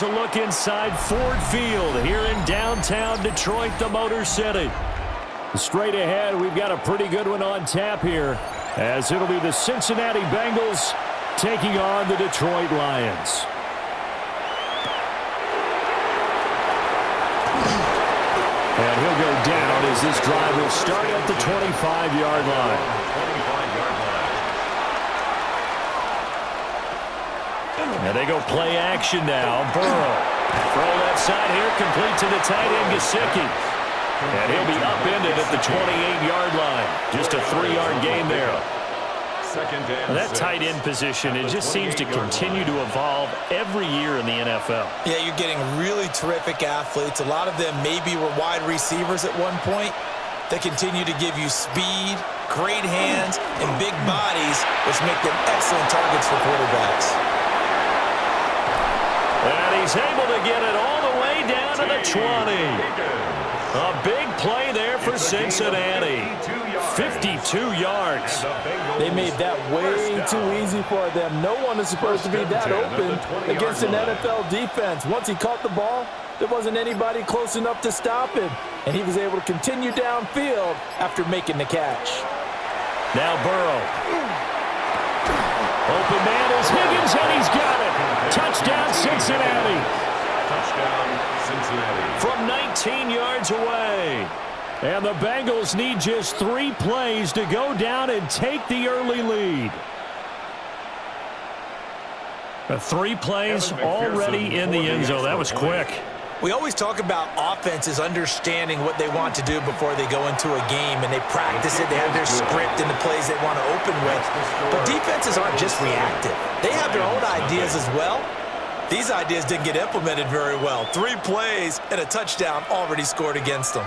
To look inside Ford Field here in downtown Detroit, the Motor City. Straight ahead, we've got a pretty good one on tap here, as it'll be the Cincinnati Bengals taking on the Detroit Lions. And he'll go down as this drive will start at the 25-yard line. And they go play action now. Burrow. Throw left side here, complete to the tight end, Gesicki. And he'll be upended at the 28-yard line. Just a 3-yard gain there. That tight end position, it just seems to continue to evolve every year in the NFL. Yeah, you're getting really terrific athletes. A lot of them maybe were wide receivers at one point. They continue to give you speed, great hands, and big bodies, which make them excellent targets for quarterbacks. And he's able to get it all the way down to the 20. A big play there for Cincinnati. 52 yards. They made that way too easy for them. No one is supposed to be that open against an NFL defense. Once he caught the ball, there wasn't anybody close enough to stop him. And he was able to continue downfield after making the catch. Now Burrow. Open man is Higgins, and he's got it. Touchdown, Cincinnati. Touchdown, Cincinnati. From 19 yards away. And the Bengals need just 3 plays to go down and take the early lead. 3 plays already in the end zone. That was quick. We always talk about offenses understanding what they want to do before they go into a game, and they practice it. They have their script and the plays they want to open with. But defenses aren't just reactive. They have their own ideas as well. These ideas didn't get implemented very well. 3 plays and a touchdown already scored against them.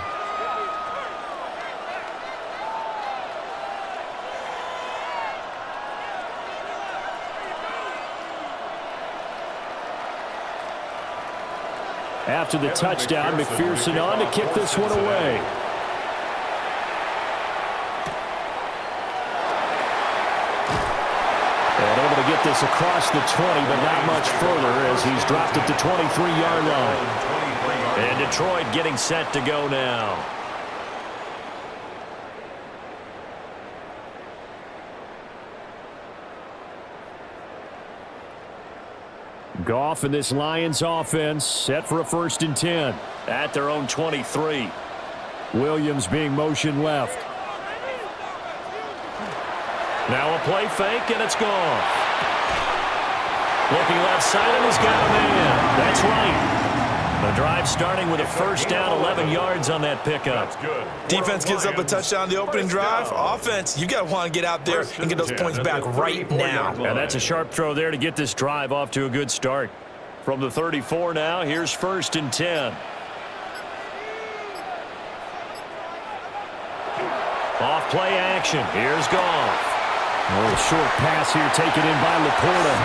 After the touchdown, McPherson on to kick this one away. And able to get this across the 20, but not much further as he's dropped at the 23-yard line. And Detroit getting set to go now. Goff and this Lions offense set for a 1st and 10 at their own 23. Williams being motion left. Now a play fake, and it's gone. Looking left side, and he's got a man. That's right. The drive starting with a 1st down, 11 yards on that pickup. Defense gives up a touchdown the opening drive. Offense, you got to want to get out there and get those points back right now. And that's a sharp throw there to get this drive off to a good start. From the 34 now, here's 1st and 10. Off play action. Here's Goff. A little short pass here taken in by Laporta.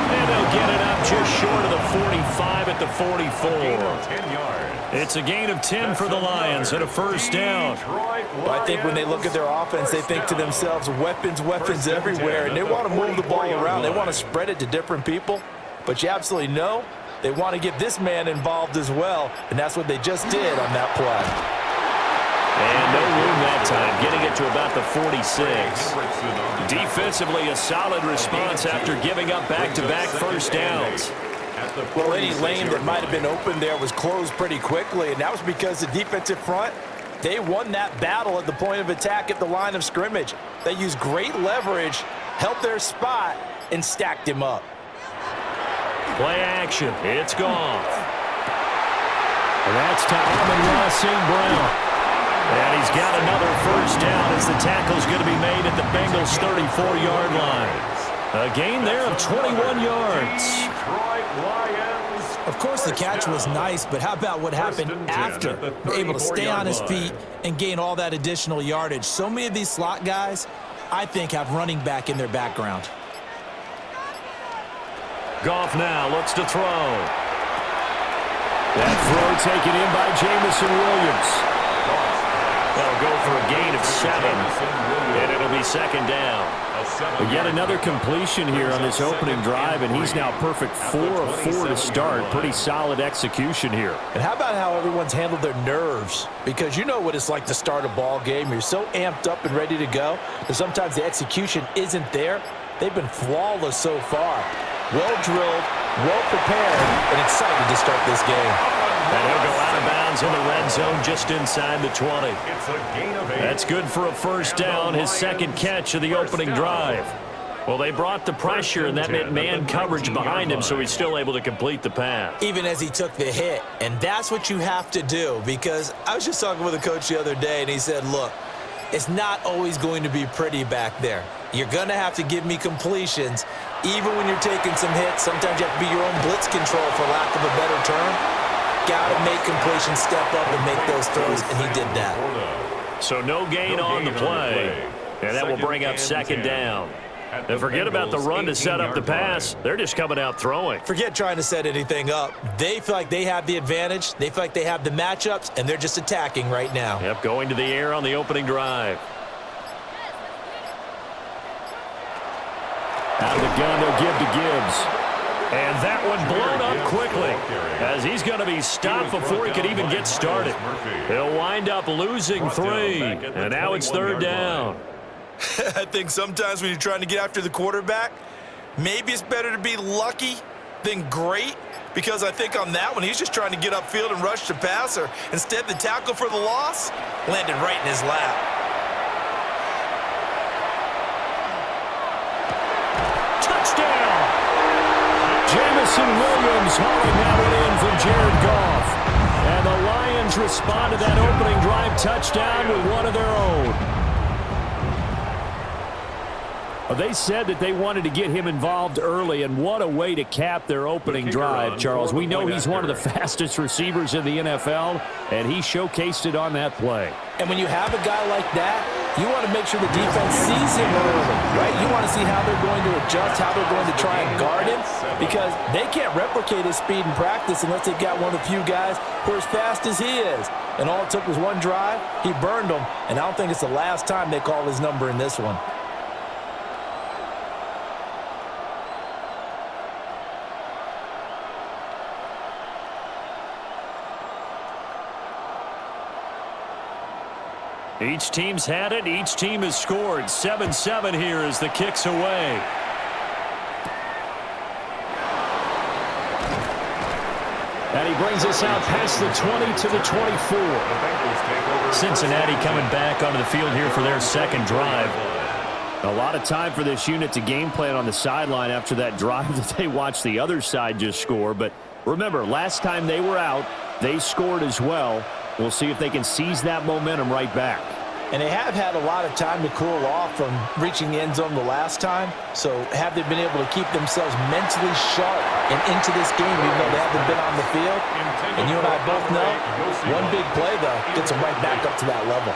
And they'll get it up just short of the 45 at the 44. It's a gain of 10 for the Lions and a 1st down. Well, I think when they look at their offense, they think to themselves, weapons, weapons everywhere. And they want to move the ball around. They want to spread it to different people. But you absolutely know they want to get this man involved as well. And that's what they just did on that play. And no room that time, getting it to about the 46. Defensively, a solid response after giving up back-to-back 1st downs. Well, any lane that might have been open there was closed pretty quickly, and that was because the defensive front, they won that battle at the point of attack at the line of scrimmage. They used great leverage, held their spot, and stacked him up. Play action. It's gone. That's to Amon-Ra St. Brown. And he's got another 1st down as the tackle's going to be made at the Bengals' 34-yard line. A gain there of 21 yards. Of course, the catch was nice, but how about what happened after? Able to stay on his feet and gain all that additional yardage. So many of these slot guys, I think, have running back in their background. Goff now looks to throw. That throw taken in by Jamison Williams. They'll go for a gain of 7, and it'll be second down. But yet another completion here on this opening drive, and he's now perfect 4 of 4 to start. Pretty solid execution here. And how about how everyone's handled their nerves? Because you know what it's like to start a ball game. You're so amped up and ready to go that sometimes the execution isn't there. They've been flawless so far. Well-drilled, well-prepared, and excited to start this game. And he'll go out of bounds in the red zone just inside the 20. It's a gain of 8. That's good for a first down, his second catch of the opening drive. Well, they brought the pressure, and that meant man coverage behind him, so he's still able to complete the pass. Even as he took the hit, and that's what you have to do, because I was just talking with a coach the other day, and he said, look, it's not always going to be pretty back there. You're going to have to give me completions, even when you're taking some hits. Sometimes you have to be your own blitz control, for lack of a better term. Got to make completions, step up and make those throws, and he did that. So no gain on the play, and that will bring up second down. And forget about the run to set up the pass. They're just coming out throwing. Forget trying to set anything up. They feel like they have the advantage. They feel like they have the matchups, and they're just attacking right now. Yep, going to the air on the opening drive. Out of the gun, they'll give to Gibbs. And that one blown up quickly, as he's going to be stopped before he could even get started. He'll wind up losing 3, and now it's third down. I think sometimes when you're trying to get after the quarterback, maybe it's better to be lucky than great, because I think on that one, he's just trying to get upfield and rush the passer. Instead, the tackle for the loss landed right in his lap. Touchdown! Jamison Williams hauling that one in from Jared Goff. And the Lions respond to that opening drive touchdown with one of their own. They said that they wanted to get him involved early, and what a way to cap their opening drive, Charles. We know he's one of the fastest receivers in the NFL, and he showcased it on that play. And when you have a guy like that, you want to make sure the defense sees him early, right? You want to see how they're going to adjust, how they're going to try and guard him, because they can't replicate his speed in practice unless they've got one of the few guys who are as fast as he is. And all it took was one drive. He burned them, and I don't think it's the last time they call his number in this one. Each team's had it. Each team has scored. 7-7 here as the kick's away. And he brings us out past the 20 to the 24. Cincinnati coming back onto the field here for their second drive. A lot of time for this unit to game plan on the sideline after that drive that they watched the other side just score. But remember, last time they were out, they scored as well. We'll see if they can seize that momentum right back. And they have had a lot of time to cool off from reaching the end zone the last time. So have they been able to keep themselves mentally sharp and into this game, even though they haven't been on the field? And you and I both know, one big play, though, gets them right back up to that level.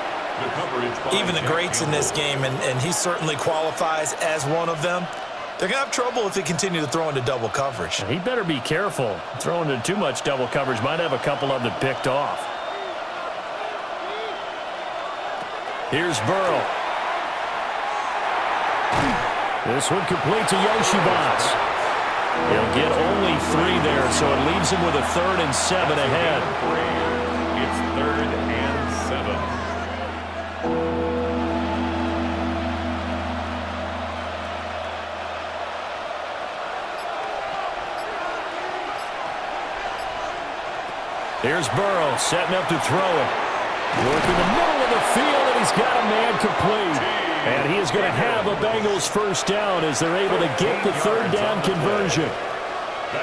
Even the greats in this game, and he certainly qualifies as one of them, they're going to have trouble if they continue to throw into double coverage. He better be careful. Throwing into too much double coverage might have a couple of them picked off. Here's Burrow. This one complete to Yoshibas. He'll get only 3 there, so it leaves him with a 3rd and 7 ahead. It's 3rd and 7. Here's Burrow setting up to throw it. Working the middle of the field, and he's got a man complete. And he is going to have a Bengals first down as they're able to get the 3rd down conversion.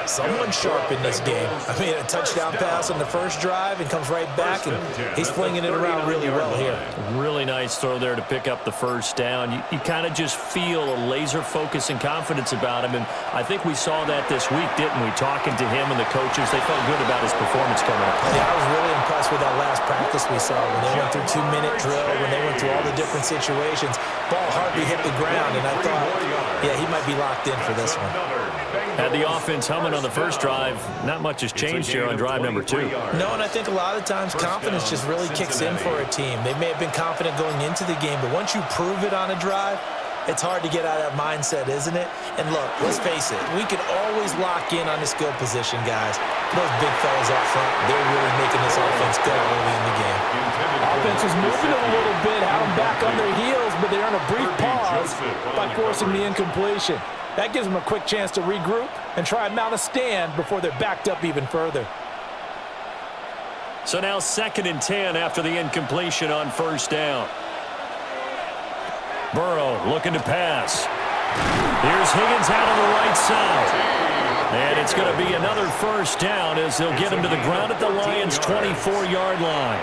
Someone sharp in this game. I mean, a touchdown pass on the first drive and comes right back, and he's flinging it around really well here. Really nice throw there to pick up the first down. You kind of just feel a laser focus and confidence about him, and I think we saw that this week, didn't we? Talking to him and the coaches, they felt good about his performance coming up. Yeah, I was really impressed with that last practice we saw when they went through 2-minute drill, when they went through all the different situations. Ball hardly hit the ground, and I thought, yeah, he might be locked in for this one. Had the offense humming on the first drive. Not much has changed here on drive number 2. No, and I think a lot of times confidence just really kicks in for a team. They may have been confident going into the game, but once you prove it on a drive, it's hard to get out of that mindset, isn't it? And look, let's face it, we can always lock in on the skill position, guys. Those big fellas up front, they're really making this offense go early in the game. Offense was moving a little bit, had them back on their heels, but they earn a brief pause by forcing the incompletion. That gives them a quick chance to regroup and try and mount a stand before they're backed up even further. So now 2nd and 10 after the incompletion on first down. Burrow looking to pass. Here's Higgins out on the right side. And it's going to be another first down as they'll get him to the ground at the Lions' 24-yard line.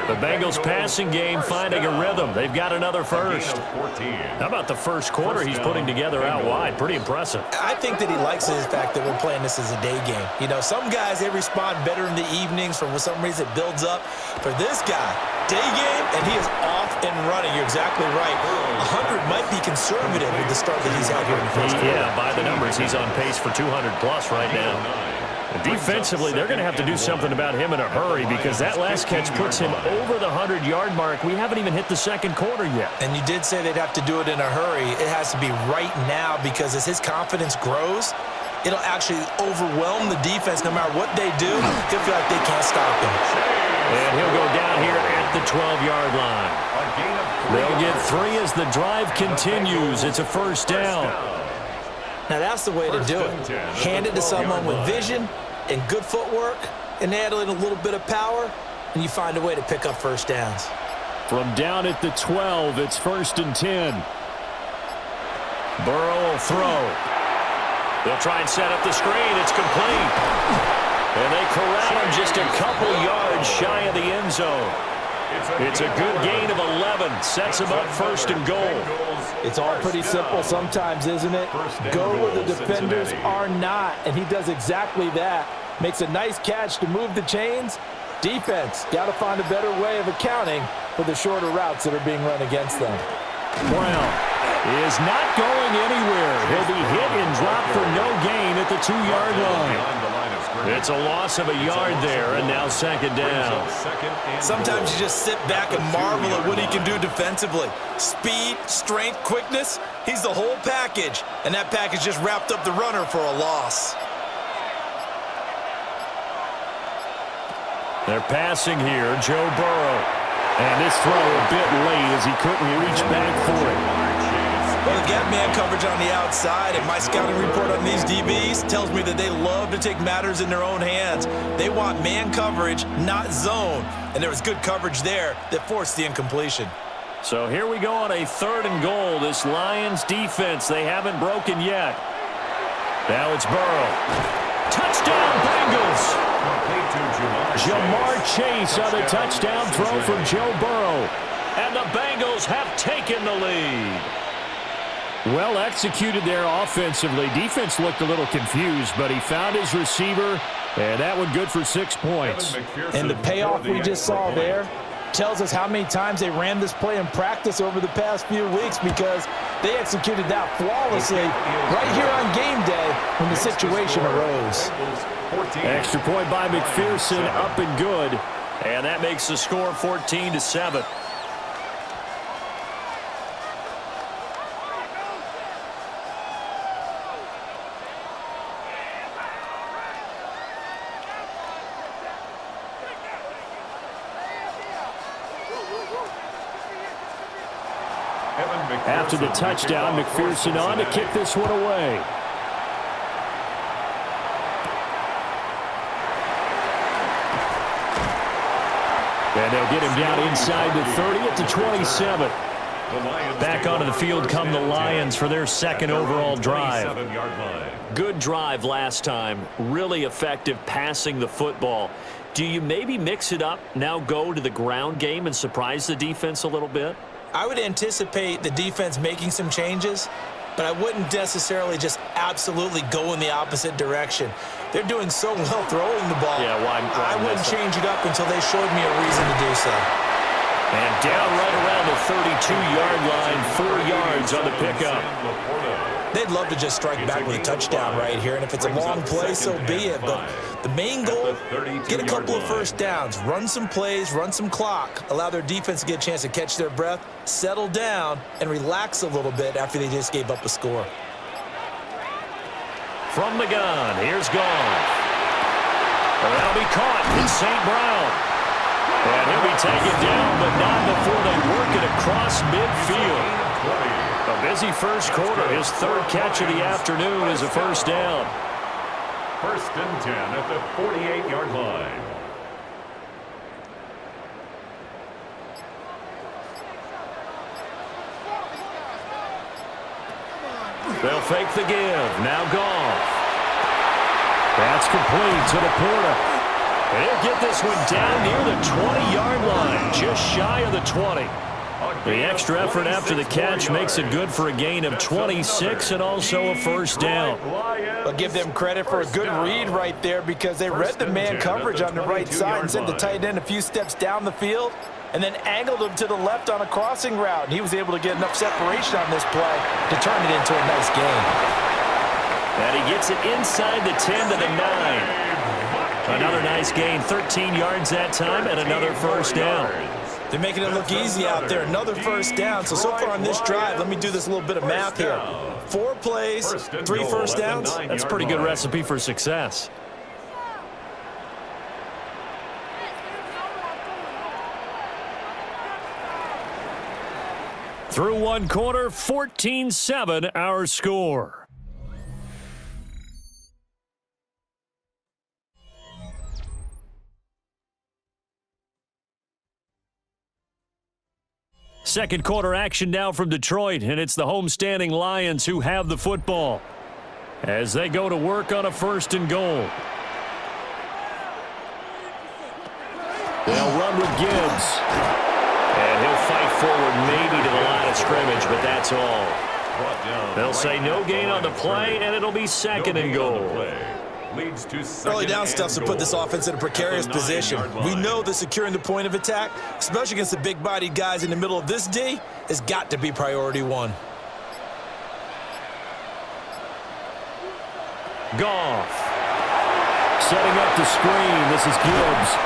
The Bengals passing game finding a rhythm. They've got another first. How about the first quarter he's putting together out wide? Pretty impressive. I think that he likes the fact that we're playing this as a day game. You know, some guys, they respond better in the evenings. For some reason, it builds up. For this guy, day game, and he is off and running. You're exactly right. 100 might be conservative with the start that he's had here in the first quarter. Yeah, by the numbers, he's on pace for 200-plus right now. Defensively, they're going to have to do something about him in a hurry because that last catch puts him over the 100-yard mark. We haven't even hit the second quarter yet. And you did say they'd have to do it in a hurry. It has to be right now because as his confidence grows, it'll actually overwhelm the defense. No matter what they do, he'll feel like they can't stop him. And he'll go down here at the 12-yard line. They'll get 3 as the drive continues. It's a first down. Now, that's the way to do it. Hand it to someone with vision and good footwork and add in a little bit of power, and you find a way to pick up first downs. From down at the 12, it's 1st and 10. Burrow will throw. They'll try and set up the screen. It's complete. And they corral him just a couple yards shy of the end zone. It's a good gain of 11. Sets him up 1st and goal. It's all pretty simple sometimes, isn't it? Go where the defenders are not, and he does exactly that. Makes a nice catch to move the chains. Defense, got to find a better way of accounting for the shorter routes that are being run against them. Brown is not going anywhere. He'll be hit and dropped for no gain at the 2-yard line. It's a loss of a yard there, and now 2nd down. Sometimes you just sit back and marvel at what he can do defensively. Speed, strength, quickness, he's the whole package. And that package just wrapped up the runner for a loss. They're passing here, Joe Burrow. And this throw a bit late as he couldn't reach back for it. Well, they've got man coverage on the outside, and my scouting report on these DBs tells me that they love to take matters in their own hands. They want man coverage, not zone. And there was good coverage there that forced the incompletion. So here we go on a 3rd and goal. This Lions defense, they haven't broken yet. Now it's Burrow. Touchdown, Bengals! Jamar Chase on a touchdown throw from Joe Burrow. And the Bengals have taken the lead. Well executed there offensively. Defense looked a little confused, but he found his receiver, and that one good for 6 points. And the payoff we just saw there tells us how many times they ran this play in practice over the past few weeks because they executed that flawlessly right here on game day when the situation arose. Extra point by McPherson, up and good. And that makes the score 14-7. After the touchdown, McPherson on to kick this one away. And they'll get him down inside the 30 at the 27. Back onto the field come the Lions for their 2nd overall drive. Good drive last time. Really effective passing the football. Do you maybe mix it up, now go to the ground game and surprise the defense a little bit? I would anticipate the defense making some changes, but I wouldn't necessarily just absolutely go in the opposite direction. They're doing so well throwing the ball. Yeah, I wouldn't change it up until they showed me a reason to do so. And down right around the 32-yard line, 4 yards on the pickup. They'd love to just strike back with a touchdown right here, and if it's a long play, so be it. But the main goal, get a couple of first downs, run some plays, run some clock, allow their defense to get a chance to catch their breath, settle down, and relax a little bit after they just gave up a score. From the gun, here's Goff. That'll be caught in St. Brown. And he'll be taken down, but not before they work it across midfield. A busy first quarter. His third catch of the afternoon is a first down. 1st and 10 at the 48-yard line. They'll fake the give. Now Goff. That's complete to Laporta. And he'll get this one down near the 20-yard line, just shy of the 20. The extra effort after the catch makes it good for a gain of 26 and also a first down. I'll give them credit for a good read right there because they read the man coverage on the right side and sent the tight end a few steps down the field and then angled him to the left on a crossing route. And he was able to get enough separation on this play to turn it into a nice gain. And he gets it inside the 10 to the 9. Another nice gain, 13 yards that time, and another first down. They're making it look easy out there. Another first down. So far on this drive, let me do this little bit of math here. 4 plays, 3 first downs. That's a pretty good recipe for success. Through one quarter, 14-7 our score. Second quarter action now from Detroit, and it's the homestanding Lions who have the football as they go to work on a 1st and goal. They'll run with Gibbs. And he'll fight forward maybe to the line of scrimmage, but that's all. They'll say no gain on the play, and it'll be 2nd and goal. Early down stuffs to put this offense in a precarious position. We know that securing the point of attack, especially against the big-bodied guys in the middle of this D, has got to be priority 1. Goff. Setting up the screen. This is Gibbs.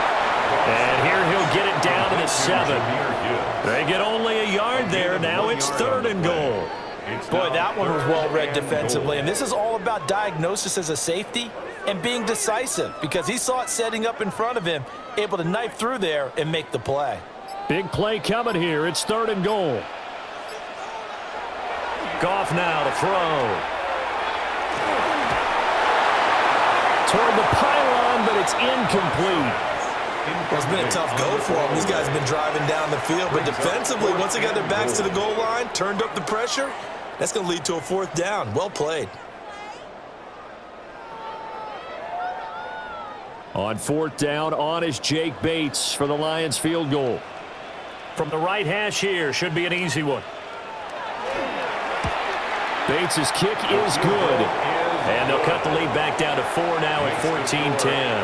And here he'll get it down to the 7. They get only a yard there. Now it's 3rd and goal. Boy, that one was well read defensively. And this is all about diagnosis as a safety and being decisive because he saw it setting up in front of him, able to knife through there and make the play. Big play coming here. It's 3rd and goal. Goff now to throw. Toward the pylon, but it's incomplete. Well, it's been a tough go for them. These guys have been driving down the field, but defensively, once they got their backs to the goal line, turned up the pressure, that's going to lead to a 4th down. Well played. On 4th down, on is Jake Bates for the Lions field goal. From the right hash here, should be an easy one. Bates' kick is good. And they'll cut the lead back down to 4 now at 14-10.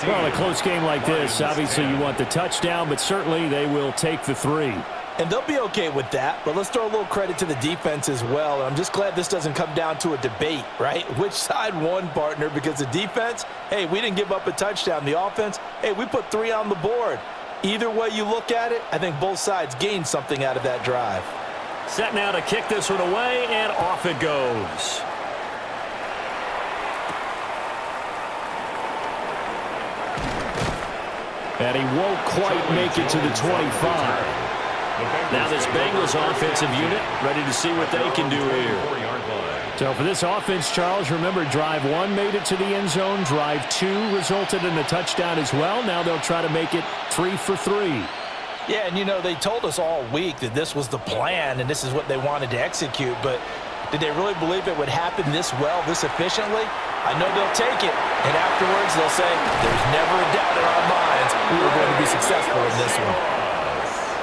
Well, a close game like this, obviously you want the touchdown, but certainly they will take the 3. And they'll be okay with that, but let's throw a little credit to the defense as well. I'm just glad this doesn't come down to a debate, right? Which side won, partner? Because the defense, hey, we didn't give up a touchdown. The offense, hey, we put 3 on the board. Either way you look at it, I think both sides gained something out of that drive. Set now to kick this one away, and off it goes. And he won't quite make it to the 25. Now this Bengals offensive unit ready to see what they can do here. So for this offense, Charles, remember drive 1 made it to the end zone. Drive 2 resulted in a touchdown as well. Now they'll try to make it 3 for 3. Yeah, and you know, they told us all week that this was the plan and this is what they wanted to execute, but did they really believe it would happen this well, this efficiently? I know they'll take it, and afterwards they'll say, there's never a doubt in our minds we were going to be successful in this one.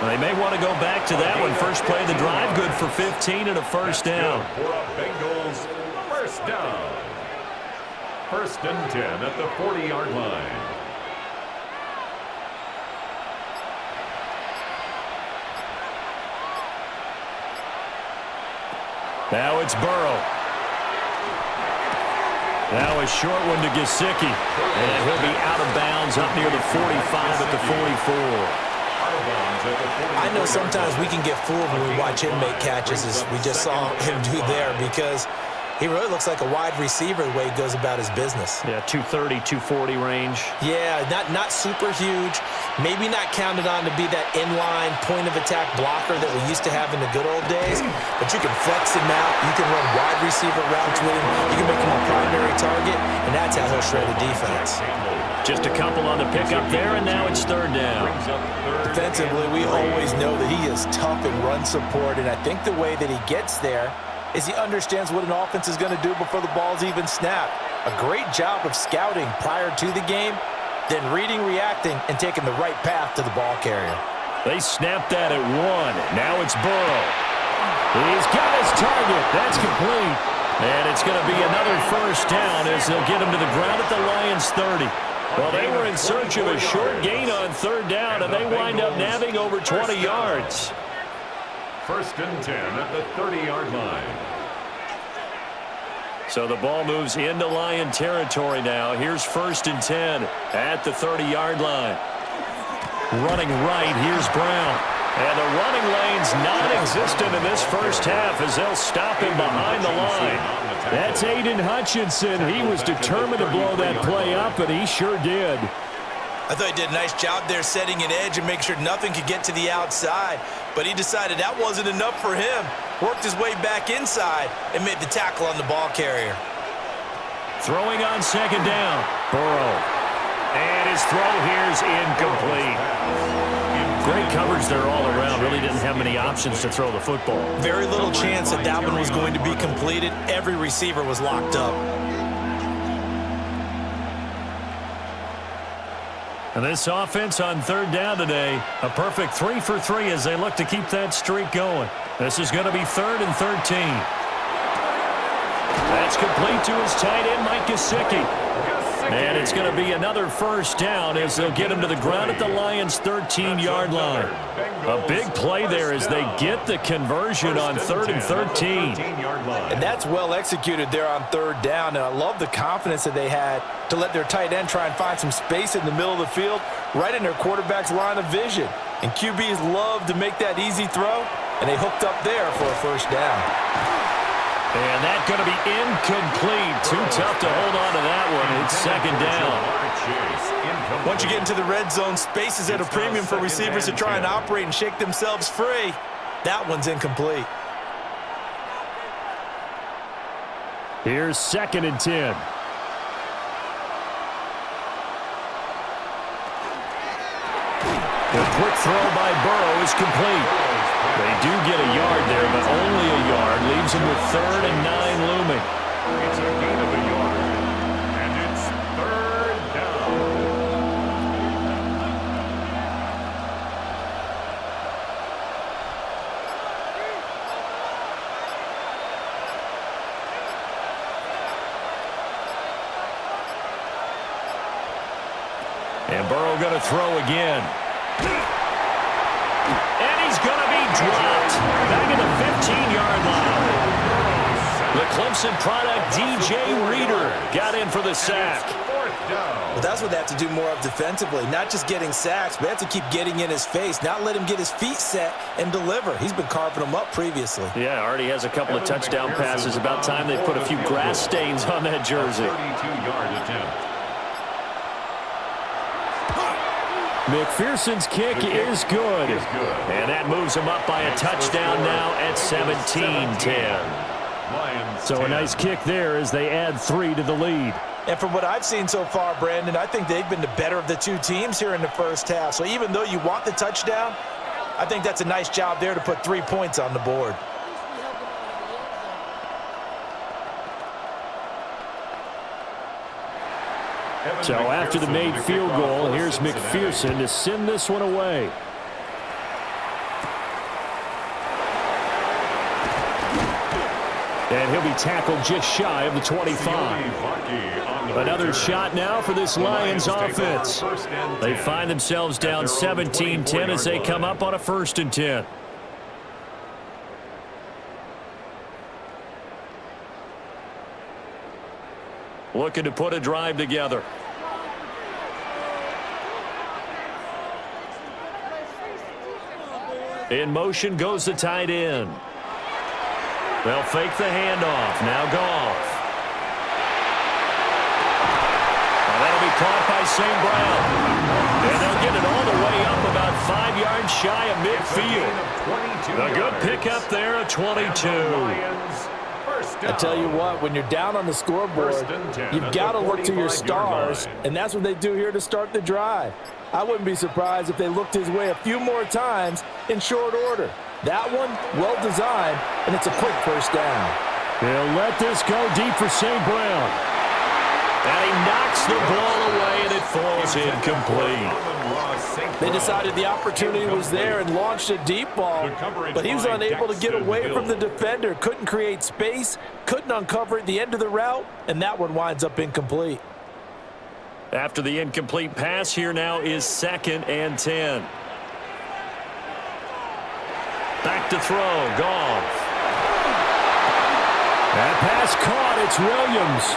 Well, they may want to go back to that one. First play of the drive, good for 15 and a first down. For a Bengals first down. 1st and 10 at the 40-yard line. Now it's Burrow. Now a short one to Gesicki. And he'll be out of bounds up near the 45 at the 44. I know sometimes we can get fooled when we watch him make catches, as we just saw him do there, because he really looks like a wide receiver the way he goes about his business. Yeah, 230, 240 range. Yeah, not super huge. Maybe not counted on to be that inline point-of-attack blocker that we used to have in the good old days, but you can flex him out. You can run wide receiver routes with him. You can make him a primary target, and that's how he'll shred the defense. Just a couple on the pickup there, and now it's third down. Defensively, we always know that he is tough in run support, and I think the way that he gets there is he understands what an offense is going to do before the ball's even snapped. A great job of scouting prior to the game, then reading, reacting, and taking the right path to the ball carrier. They snapped that at 1. Now it's Burrow. He's got his target. That's complete. And it's going to be another first down as they'll get him to the ground at the Lions' 30. Well, they were in search of a short gain on third down, and they wind up nabbing over 20 yards. First and 10 at the 30-yard line. So the ball moves into Lion territory now. Here's first and 10 at the 30-yard line. Running right, here's Brown. And the running lane's non-existent in this first half as they'll stop him behind the line. That's Aiden Hutchinson. He was determined to blow that play up, and he sure did. I thought he did a nice job there setting an edge and making sure nothing could get to the outside. But he decided that wasn't enough for him. Worked his way back inside and made the tackle on the ball carrier. Throwing on second down. Burrow. And his throw here's incomplete. Great coverage there all around. Really didn't have many options to throw the football. Very little chance that that one was going to be completed. Every receiver was locked up. And this offense on third down today, a perfect 3 for 3 as they look to keep that streak going. This is going to be 3rd and 13. That's complete to his tight end, Mike Gesicki. And it's going to be another first down as they'll get him to the ground at the Lions' 13-yard line. A big play there as they get the conversion on 3rd and 13. And that's well executed there on third down, and I love the confidence that they had to let their tight end try and find some space in the middle of the field, right in their quarterback's line of vision. And QBs love to make that easy throw, and they hooked up there for a first down. And that's going to be incomplete. Too tough to hold on to that one. It's second down. Once you get into the red zone, space is at a premium for receivers to try and operate and shake themselves free. That one's incomplete. Here's second and 10. The quick throw by Burrow is complete. They do get a yard there, but only a yard. Leaves him with 3rd and 9 looming. It's a gain of a yard, and it's 3rd down. And Burrow going to throw again. And he's going to be dropped back at the 15-yard line. The Clemson product, DJ Reader, got in for the sack. Well, that's what they have to do more of defensively. Not just getting sacks, but they have to keep getting in his face, not let him get his feet set and deliver. He's been carving them up previously. Yeah, already has a couple of touchdown passes. About time they put a few grass stains on that jersey. 32-yard attempt. McPherson's kick is good. And that moves him up by a touchdown now at 17-10. So a nice kick there as they add 3 to the lead. And from what I've seen so far, Brandon, I think they've been the better of the two teams here in the first half. So even though you want the touchdown, I think that's a nice job there to put 3 points on the board. So after the made field goal, here's McPherson to send this one away. And he'll be tackled just shy of the 25. Another shot now for this Lions offense. They find themselves down 17-10 as they come up on a 1st and 10. looking to put a drive together. In motion goes the tight end. They'll fake the handoff. Now Goff. That'll be caught by St. Brown. And they'll get it all the way up about 5 yards shy of midfield. A good pickup there, a 22. I tell you what, when you're down on the scoreboard, you've got to look to your stars, and that's what they do here to start the drive. I wouldn't be surprised if they looked his way a few more times in short order. That one, well designed, and it's a quick first down. He'll let this go deep for St. Brown. And he knocks the ball away, and it falls incomplete. They decided the opportunity was there and launched a deep ball, but he was unable to get away from the defender. Couldn't create space, couldn't uncover at the end of the route, and that one winds up incomplete. After the incomplete pass, here now is 2nd and 10. Back to throw, Goff. That pass caught, it's Williams.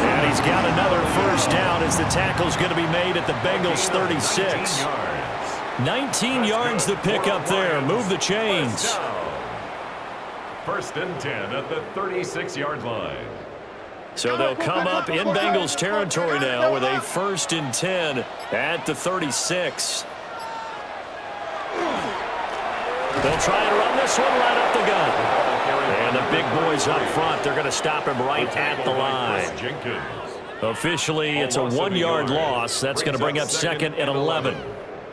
And he's got another first down as the tackle's going to be made at the Bengals 36. 19 yards to pick up there. Move the chains. 1st and 10 at the 36-yard line. So they'll come up in Bengals territory now with a 1st and 10 at the 36. They'll try and run this one right up the gut. And the big boys up front, they're going to stop him right at the line. Officially, it's a 1-yard loss. That's going to bring up 2nd and 11.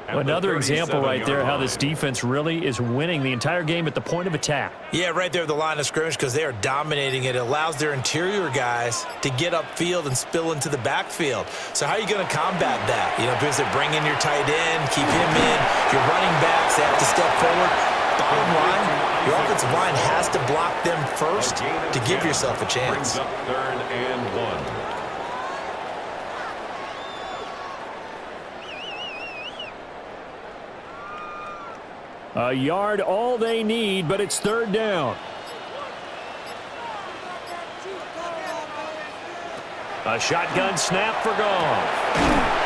Another example right there how this defense really is winning the entire game at the point of attack. Yeah, right there at the line of scrimmage because they are dominating it. It allows their interior guys to get upfield and spill into the backfield. So how are you going to combat that? You know, because they bring in your tight end, keep him in. Your running backs, they have to step forward. Bottom line, your offensive line has to block them first to give yourself a chance. 3rd and 1. A yard all they need, but it's 3rd down. A shotgun snap for Goff.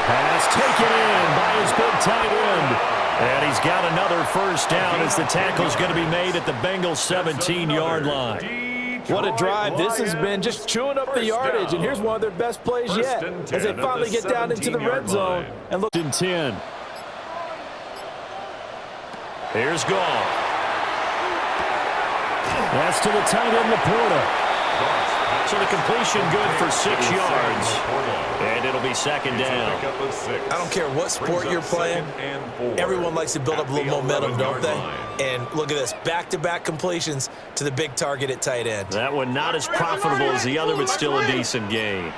Pass taken in by his big tight end. And he's got another first down as the tackle's going to be made at the Bengals 17-yard line. What a drive this has been, just chewing up the yardage. And here's one of their best plays yet as they finally get down into the red zone. And look in 10. Here's Goff. That's to the tight end, Laporta. So the completion good for 6 yards. And it'll be 2nd down. I don't care what sport you're playing. Everyone likes to build up a little momentum, don't they? And look at this, back-to-back completions to the big target at tight end. That one not as profitable as the other, but still a decent gain.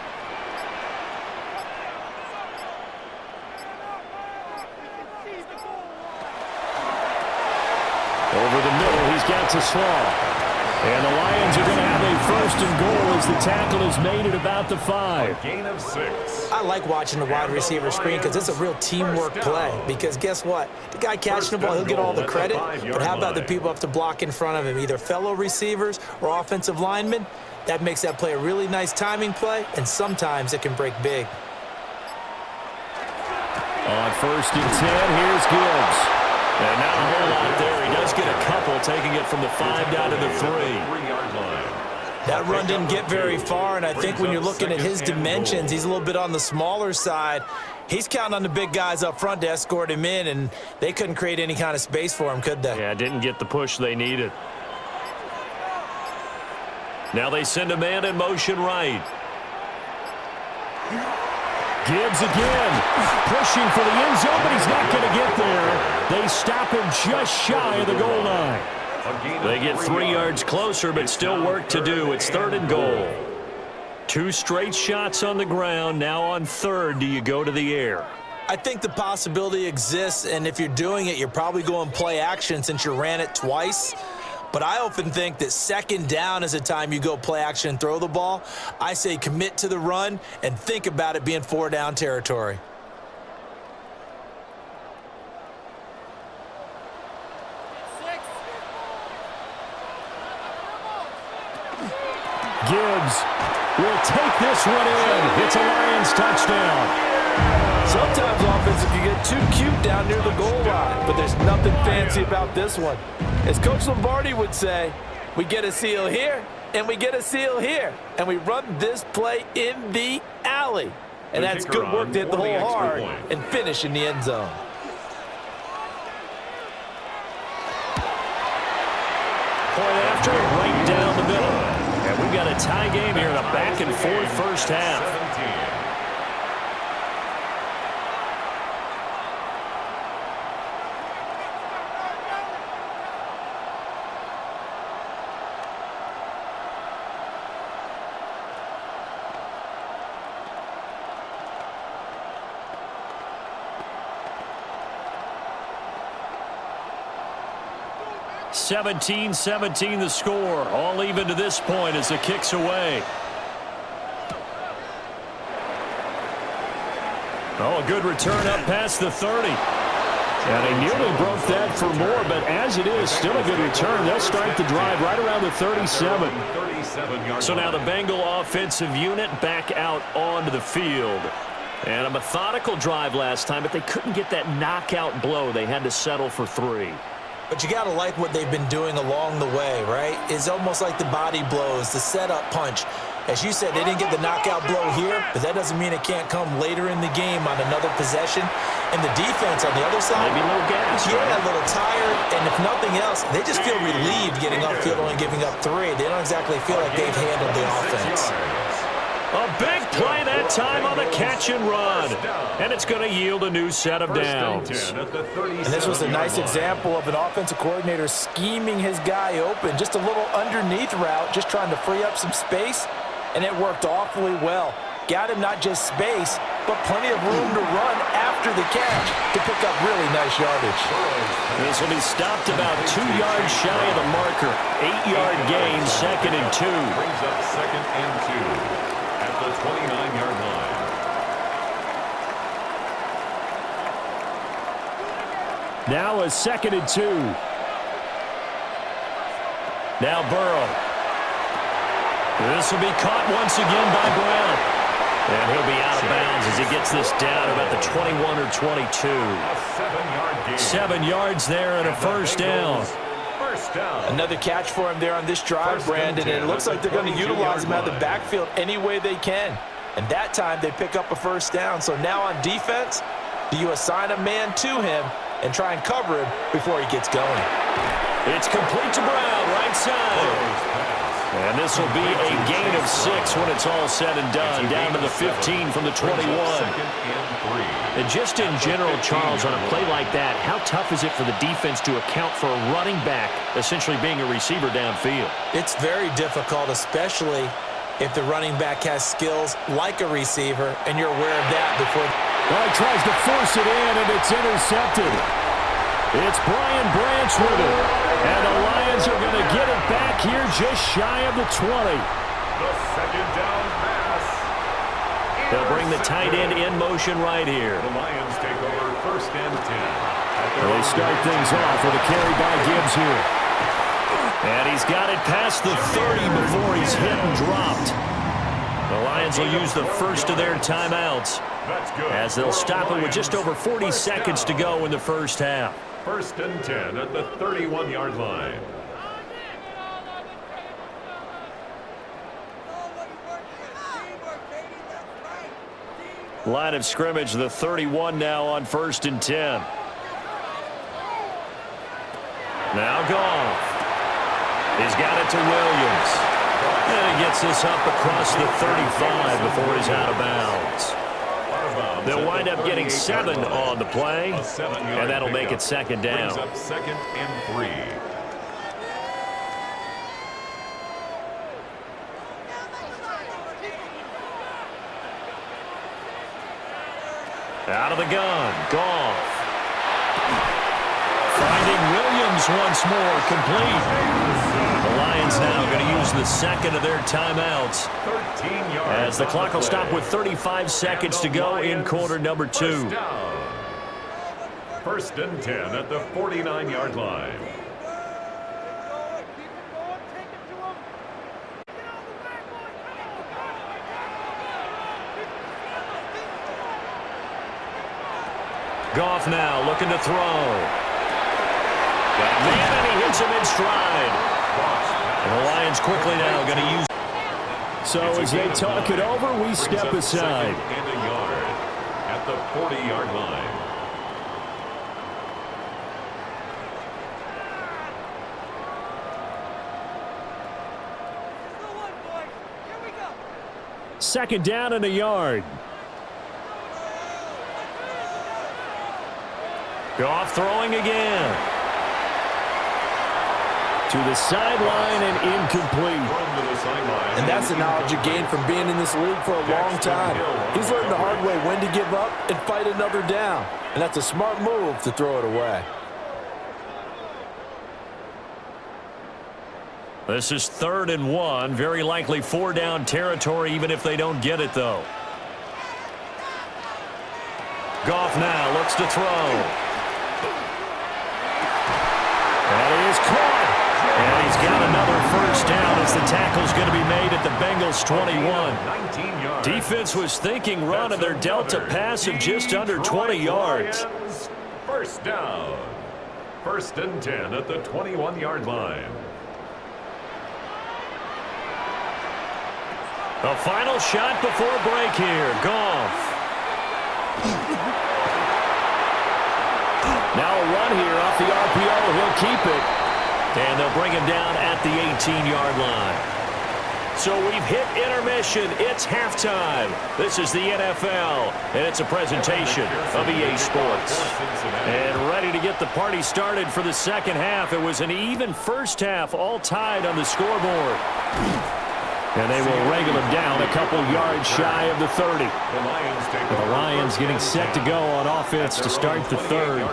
Over the middle, he's got to Slaw. And the Lions are going to have a 1st and goal as the tackle is made at about the 5. Gain of 6. I like watching the wide receiver screen because it's a real teamwork play. Because guess what? The guy catching the ball, he'll get all the credit. But how about the people have to block in front of him, either fellow receivers or offensive linemen? That makes that play a really nice timing play, and sometimes it can break big. On 1st and 10, here's Gibbs. And not a whole lot there. He does get a couple, taking it from the 5 down to the 3. 3-yard line. That run didn't get very far, and I think when you're looking at his dimensions, he's a little bit on the smaller side. He's counting on the big guys up front to escort him in, and they couldn't create any kind of space for him, could they? Yeah, didn't get the push they needed. Now they send a man in motion right. Gibbs again, pushing for the end zone, but he's not going to get there. They stop him just shy of the goal line. They get 3 yards closer, but still work to do. It's 3rd and goal. 2 straight shots on the ground. Now on 3rd, do you go to the air? I think the possibility exists, and if you're doing it, you're probably going play action since you ran it twice. But I often think that 2nd down is the time you go play action and throw the ball. I say commit to the run and think about it being 4-down territory. Gibbs will take this one in. It's a Lions touchdown. Sometimes offense, if you get too cute down near the goal line, but there's nothing fancy about this one. As Coach Lombardi would say, we get a seal here, and we get a seal here, and we run this play in the alley. And that's good work to hit the hole hard and finish in the end zone. Point after, right down the middle. And we've got a tie game here in a back-and-forth first half. 17-17 the score. All even to this point as the kick's away. Oh, a good return up past the 30. And he nearly broke that for more, but as it is, still a good return. They'll start the drive right around the 37. So now the Bengal offensive unit back out onto the field. And a methodical drive last time, but they couldn't get that knockout blow. They had to settle for 3. But you got to like what they've been doing along the way, right? It's almost like the body blows, the setup punch. As you said, they didn't get the knockout blow here, but that doesn't mean it can't come later in the game on another possession. And the defense on the other side, maybe a little gas, yeah, a little tired. And if nothing else, they just feel relieved getting upfield and giving up 3. They don't exactly feel like they've handled the offense. A big play that time on the catch and run. And it's going to yield a new set of downs. And this was a nice example of an offensive coordinator scheming his guy open. Just a little underneath route, just trying to free up some space. And it worked awfully well. Got him not just space, but plenty of room to run after the catch to pick up really nice yardage. This will be stopped about 2 yards shy of the marker. 8-yard gain, 2nd and 2. Brings up 2nd and 2 at the 29-yard line. Now a 2nd and 2. Now Burrow. This will be caught once again by Brown. And he'll be out of bounds as he gets this down about the 21 or 22. A 7-yard gain. 7 yards there and a first down. First down. Another catch for him there on this drive, Brandon, and it looks like they're going to utilize him out of the backfield any way they can. And that time they pick up a first down. So now on defense, do you assign a man to him and try and cover him before he gets going? It's complete to Brown, right side. And this will be a gain of 6 when it's all said and done. Down to the 15 from the 21. And just in general, Charles, on a play like that, how tough is it for the defense to account for a running back essentially being a receiver downfield? It's very difficult, especially if the running back has skills like a receiver, and you're aware of that before. Well, he tries to force it in, and it's intercepted. It's Brian Branch with it. And the Lions are going to get it back here just shy of the 20. The second down pass. They'll bring the tight end in motion right here. The Lions take over 1st and 10. They start things off with a carry by Gibbs here. And he's got it past the 30 before he's hit and dropped. The Lions will use the first of their timeouts as they'll stop it with just over 40 seconds to go in the first half. 1st and 10 at the 31-yard line. Line of scrimmage, the 31 now on 1st and 10. Now Goff. He's got it to Williams. And he gets this up across the 35 before he's out of bounds. They'll wind up getting 7 on the play, and that'll make it 2nd down. Brings up 2nd and 3. Out of the gun, Goff. Finding Williams once more, complete. The Lions now going to use the 2nd of their timeouts as the clock will stop with 35 seconds to go in quarter number 2. 1st and 10 at the 49-yard line. Goff now looking to throw. Got man, and he hits him in stride. And the Lions quickly now going to use. So as they talk it over, we step aside. And a yard at the 40-yard line. Second down and a yard. Goff throwing again. To the sideline and incomplete. And that's the knowledge you gain from being in this league for a long time. He's learned the hard way when to give up and fight another down. And that's a smart move to throw it away. This is 3rd and 1. Very likely 4-down territory even if they don't get it, though. Goff now looks to throw. And he is caught. And he's got another first down as the tackle's going to be made at the Bengals 21. Defense was thinking run, and they're dealt a pass of just under 20 yards. First down. 1st and 10 at the 21-yard line. The final shot before break here. Goff. Now a run here off the RPO. He'll keep it. And they'll bring him down at the 18-yard line. So we've hit intermission. It's halftime. This is the NFL, and it's a presentation of EA Sports. And ready to get the party started for the second half. It was an even first half, all tied on the scoreboard. And they will wrangle him down a couple yards shy of the 30. The Lions getting set to go on offense to start the third.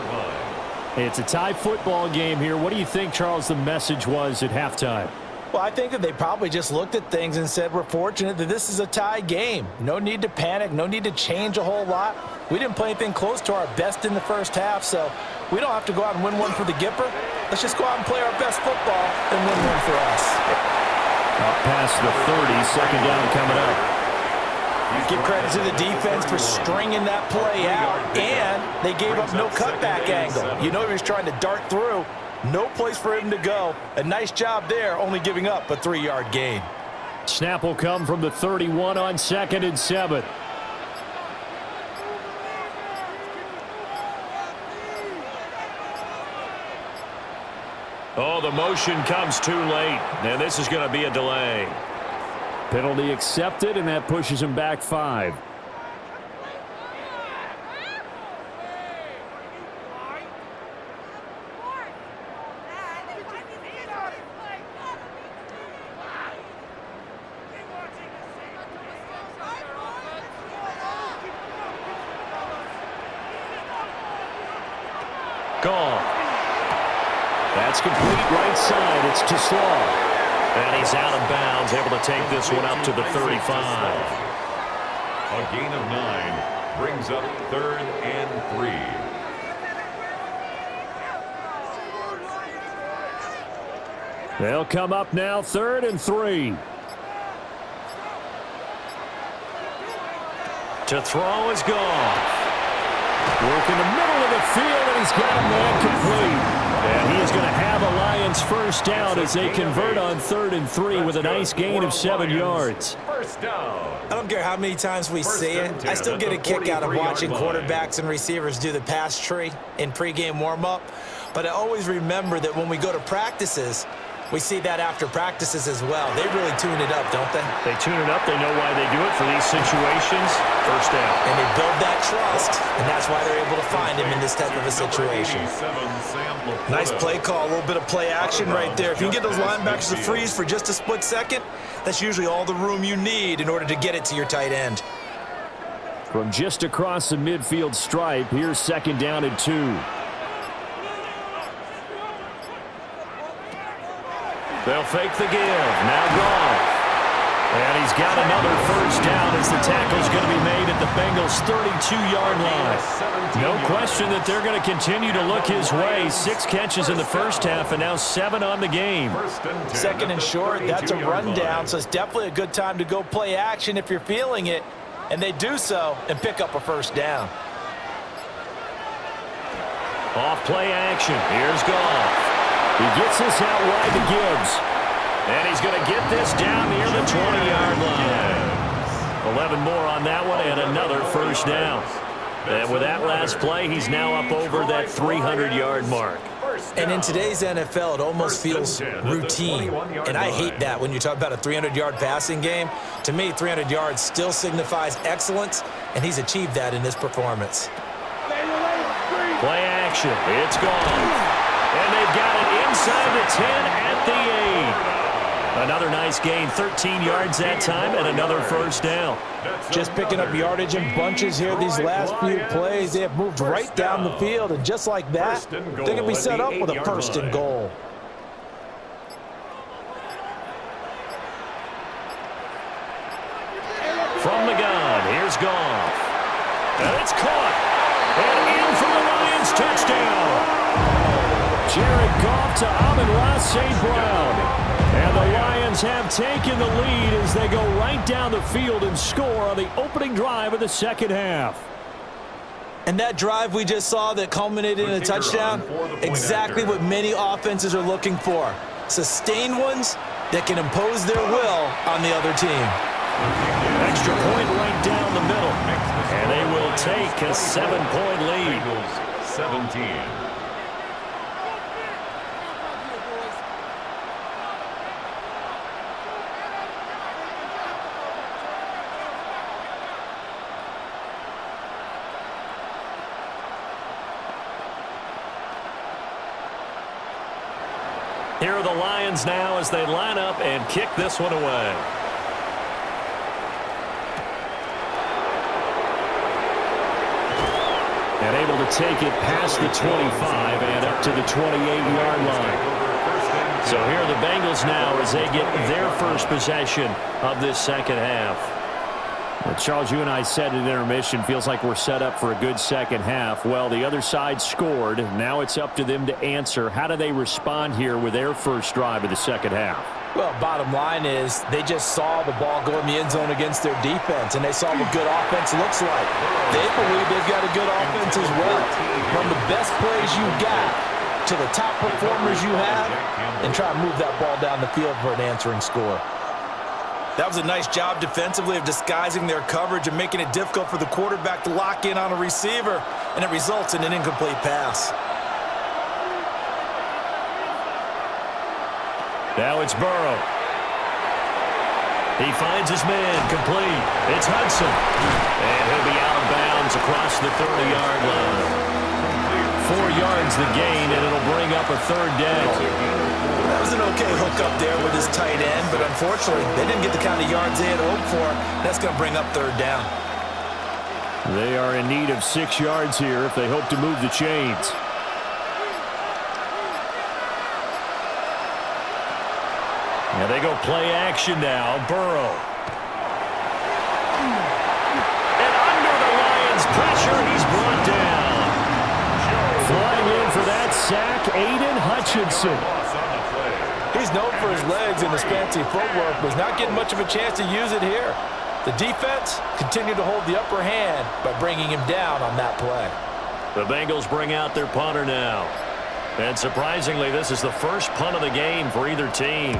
It's a tie football game here. What do you think, Charles, the message was at halftime? Well, I think that they probably just looked at things and said, we're fortunate that this is a tie game. No need to panic. No need to change a whole lot. We didn't play anything close to our best in the first half, so we don't have to go out and win one for the Gipper. Let's just go out and play our best football and win one for us. Up past the 30, second down coming up. Give credit to the defense for stringing that play out, and they gave up no cutback angle. You know he was trying to dart through. No place for him to go. A nice job there, only giving up a 3-yard gain. Snap will come from the 31 on 2nd and 7. Oh, the motion comes too late, and this is going to be a delay. Penalty accepted, and that pushes him back 5. Gone. That's complete right side. It's to Slaw. And he's out of bounds, able to take this one up to the 35. A gain of 9 brings up 3rd and 3. They'll come up now 3rd and 3. To throw is gone. Work in the middle of the field, and he's got a man complete. And he is going to have a Lions first down as they convert on 3rd and 3 with a nice gain of 7 yards. First down. I don't care how many times we see it. I still get a kick out of watching quarterbacks and receivers do the pass tree in pregame warm-up. But I always remember that when we go to practices, we see that after practices as well. They really tune it up, don't they? They tune it up. They know why they do it for these situations. First down. And they build that trust, and that's why they're able to find him in this type of a situation. Nice play call, a little bit of play action right there. If you can get those linebackers to freeze for just a split second, that's usually all the room you need in order to get it to your tight end. From just across the midfield stripe, here's 2nd down and 2. They'll fake the give. Now Goff. And he's got another first down as the tackle's going to be made at the Bengals' 32-yard line. No question that they're going to continue to look his way. 6 catches in the first half and now 7 on the game. 2nd and short, that's a rundown, so it's definitely a good time to go play action if you're feeling it. And they do so and pick up a first down. Off play action. Here's Goff. He gets this out wide to Gibbs. And he's going to get this down near the 20-yard line. 11 more on that one and another first down. And with that last play, he's now up over that 300-yard mark. And in today's NFL, it almost feels routine. And I hate that when you talk about a 300-yard passing game. To me, 300 yards still signifies excellence, and he's achieved that in this performance. Play action. It's gone. And they've got it inside the 10 at the 8. Another nice gain, 13 yards that time, and another first down. Just picking up yardage in bunches here these last few plays. They have moved right down the field, and just like that, they're going to be set up with a first and goal. From the gun, here's Goff. And it's caught. And in for the Lions, touchdown. Jared Goff to Amon-Ra St. Brown. And the Lions have taken the lead as they go right down the field and score on the opening drive of the second half. And that drive we just saw that culminated in a touchdown, exactly what many offenses are looking for. Sustained ones that can impose their will on the other team. Extra point right down the middle. And they will take a 7-point lead. 17. Here are the Lions now as they line up and kick this one away. And able to take it past the 25 and up to the 28-yard line. So here are the Bengals now as they get their first possession of this second half. Well, Charles, you and I said at intermission, feels like we're set up for a good second half. Well, the other side scored. Now it's up to them to answer. How do they respond here with their first drive of the second half? Well, bottom line is they just saw the ball go in the end zone against their defense, and they saw what good offense looks like. They believe they've got a good offense as well. From the best plays you got to the top performers you have, and try to move that ball down the field for an answering score. That was a nice job defensively of disguising their coverage and making it difficult for the quarterback to lock in on a receiver, and it results in an incomplete pass. Now it's Burrow. He finds his man, complete. It's Hudson. And he'll be out of bounds across the 30-yard line. 4 yards the gain, and it'll bring up a third down. That was an okay hook up there with his tight end, but unfortunately, they didn't get the kind of yards they had hoped for. That's going to bring up third down. They are in need of 6 yards here if they hope to move the chains. And they go play action now. Burrow. And under the Lions' pressure, he's brought down. Flying in for that sack, Aiden Hutchinson. He's known for his legs and his fancy footwork, but he's not getting much of a chance to use it here. The defense continued to hold the upper hand by bringing him down on that play. The Bengals bring out their punter now. And surprisingly, this is the first punt of the game for either team.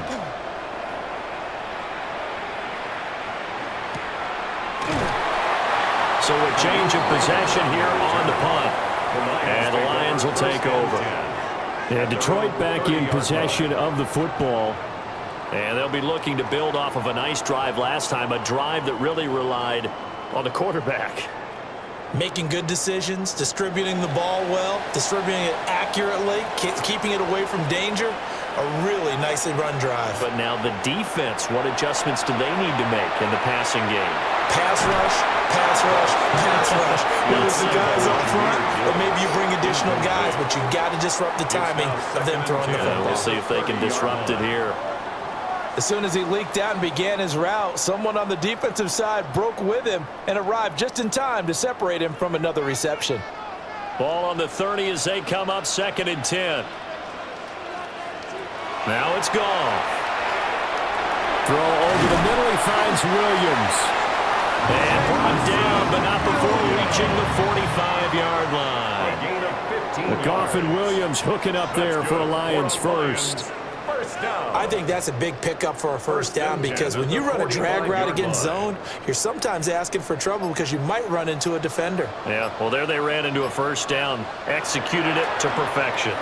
So a change of possession here on the punt. And the Lions will take over. And Detroit back in possession of the football. And they'll be looking to build off of a nice drive last time, a drive that really relied on the quarterback. Making good decisions, distributing the ball well, distributing it accurately, keeping it away from danger. A really nicely run drive. But now the defense, what adjustments do they need to make in the passing game? Pass rush, pass rush, pass rush. Whether it's the guys up front, or maybe you bring additional guys, but you've got to disrupt the timing of them throwing the football. We'll see if they can disrupt it here. As soon as he leaked out and began his route, someone on the defensive side broke with him and arrived just in time to separate him from another reception. Ball on the 30 as they come up 2nd and 10. Now it's gone. Throw over the middle, he finds Williams. And brought down, but not before reaching the 45-yard line. Goff and Williams hooking up there for a Lions first. I think that's a big pickup for a first down because when you run a drag route against zone, you're sometimes asking for trouble because you might run into a defender. Yeah, well, there they ran into a first down, executed it to perfection.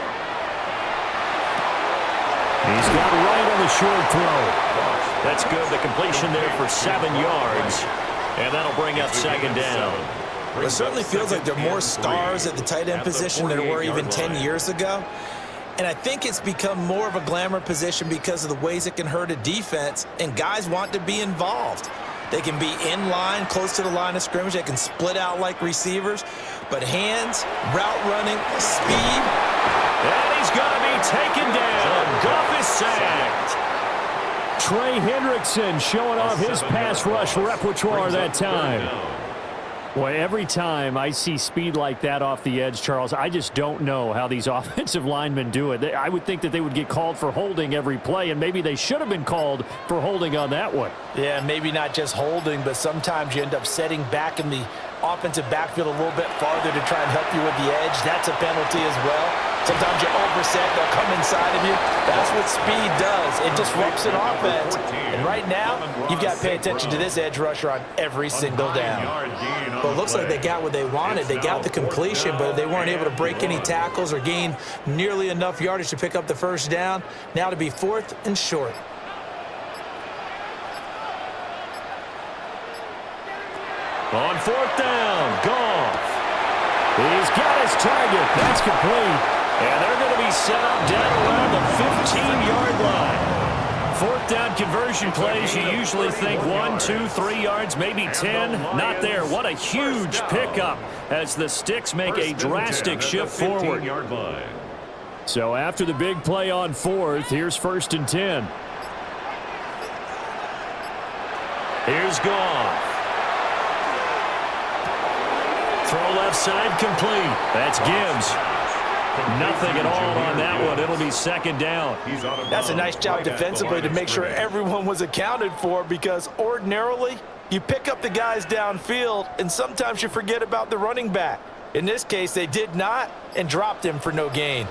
He's got right on the short throw. That's good. The completion there for 7 yards, and that'll bring up second down. It certainly feels like there are more stars at the tight end position than there were even 10 years ago. And I think it's become more of a glamour position because of the ways it can hurt a defense, and guys want to be involved. They can be in line, close to the line of scrimmage. They can split out like receivers. But hands, route running, speed. And he's going to be taken down. Goff is sacked. Trey Hendrickson showing off his pass rush repertoire that time. Boy, every time I see speed like that off the edge, Charles, I just don't know how these offensive linemen do it. I would think that they would get called for holding every play, and maybe they should have been called for holding on that one. Yeah, maybe not just holding, but sometimes you end up setting back in the offensive backfield a little bit farther to try and help you with the edge. That's a penalty as well. Sometimes you overset, they'll come inside of you. That's what speed does. It disrupts an offense. And right now, you've got to pay attention to this edge rusher on every single down. Well, it looks like they got what they wanted. They got the completion, but they weren't able to break any tackles or gain nearly enough yardage to pick up the first down. Now to be 4th and short. On 4th down, Goff. He's got his target. That's complete. And they're going to be set up down around the 15-yard line. 4th down conversion plays, you usually think 1, 2, 3 yards, maybe 10. Not there. What a huge pickup as the Sticks make a drastic shift forward. So after the big play on 4th, here's 1st and 10. Here's Goff. Throw left side complete. That's Gibbs. Nothing at all on that one. It'll be second down. That's a nice job defensively to make sure everyone was accounted for, because ordinarily you pick up the guys downfield and sometimes you forget about the running back. In this case, they did not and dropped him for no gain.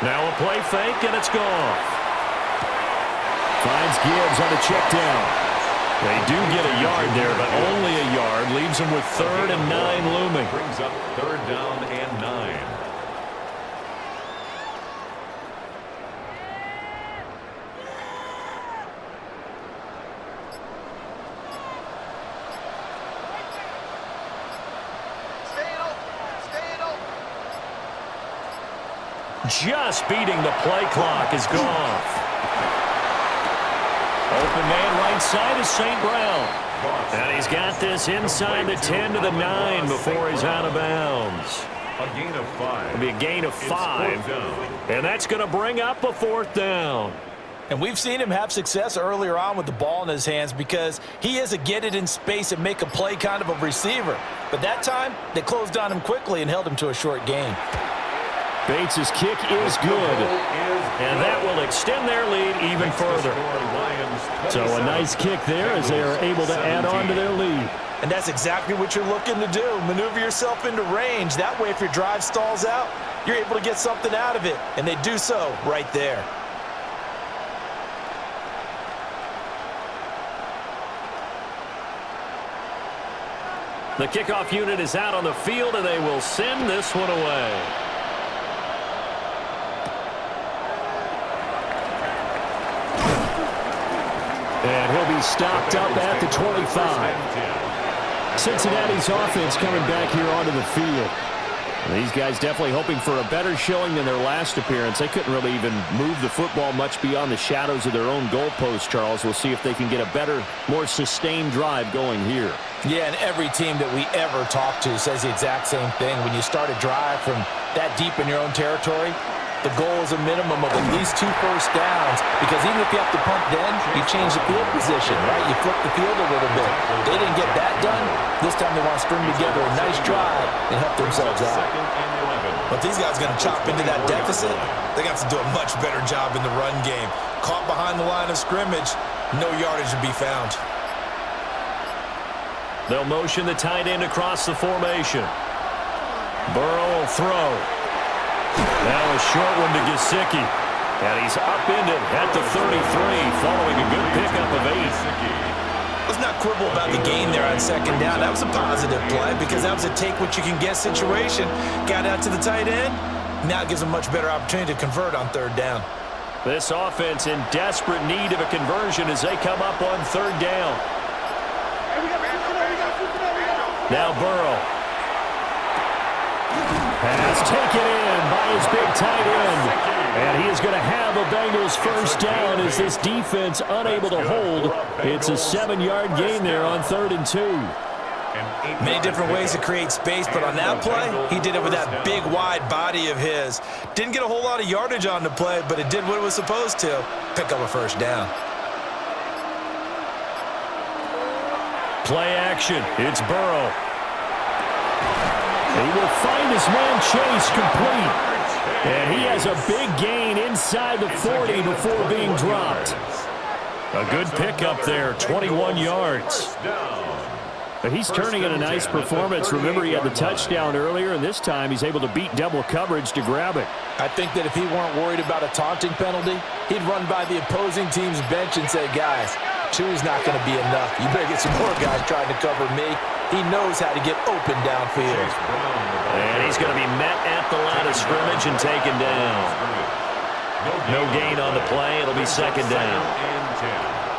Now a play fake, and it's gone. Finds Gibbs on a check down. They do get a yard there, but only a yard. Leaves them with 3rd and 9 looming. Brings up 3rd down and 9. Just beating the play clock is Goff. Open man right side is St. Brown. And he's got this inside the 10 to the 9 before he's out of bounds. A gain of 5. It'll be a gain of 5. And that's going to bring up a 4th down. And we've seen him have success earlier on with the ball in his hands because he is a get it in space and make a play kind of a receiver. But that time, they closed on him quickly and held him to a short gain. Bates' kick is good, and that will extend their lead even further. So a nice kick there as they are able to add on to their lead. And that's exactly what you're looking to do. Maneuver yourself into range. That way, if your drive stalls out, you're able to get something out of it. And they do so right there. The kickoff unit is out on the field, and they will send this one away. And he'll be stopped up at the 25. Cincinnati's offense coming back here onto the field. These guys definitely hoping for a better showing than their last appearance. They couldn't really even move the football much beyond the shadows of their own goalpost, Charles. We'll see if they can get a better, more sustained drive going here. Yeah, and every team that we ever talk to says the exact same thing. When you start a drive from that deep in your own territory, the goal is a minimum of at least 2 first downs, because even if you have to punt then, you change the field position, right? You flip the field a little bit. They didn't get that done. This time they want to string together a nice drive and help themselves out. But if these guys are going to chop into that deficit, they got to do a much better job in the run game. Caught behind the line of scrimmage, no yardage to be found. They'll motion the tight end across the formation. Burrow will throw. Now a short one to Gesicki. And he's upended at the 33 following a good pickup of 8. Let's not quibble about the gain there on second down. That was a positive play because that was a take-what-you-can-get situation. Got out to the tight end. Now it gives them a much better opportunity to convert on third down. This offense in desperate need of a conversion as they come up on third down. Now Burrow. Pass taken in by his big tight end. And he is going to have a Bengals first down as this defense unable to hold. It's a 7-yard gain there on 3rd and 2. Many different ways to create space, but on that play, he did it with that big, wide body of his. Didn't get a whole lot of yardage on the play, but it did what it was supposed to. Pick up a first down. Play action. It's Burrow. He will find his man Chase complete. And he has a big gain inside the 40 before being dropped. A good pickup there, 21 yards. But he's turning in a nice performance. Remember, he had the touchdown earlier, and this time he's able to beat double coverage to grab it. I think that if he weren't worried about a taunting penalty, he'd run by the opposing team's bench and say, guys, 2 is not going to be enough. You better get some more guys trying to cover me. He knows how to get open downfield. And he's going to be met at the line of scrimmage and taken down. No gain on the play. It'll be second down.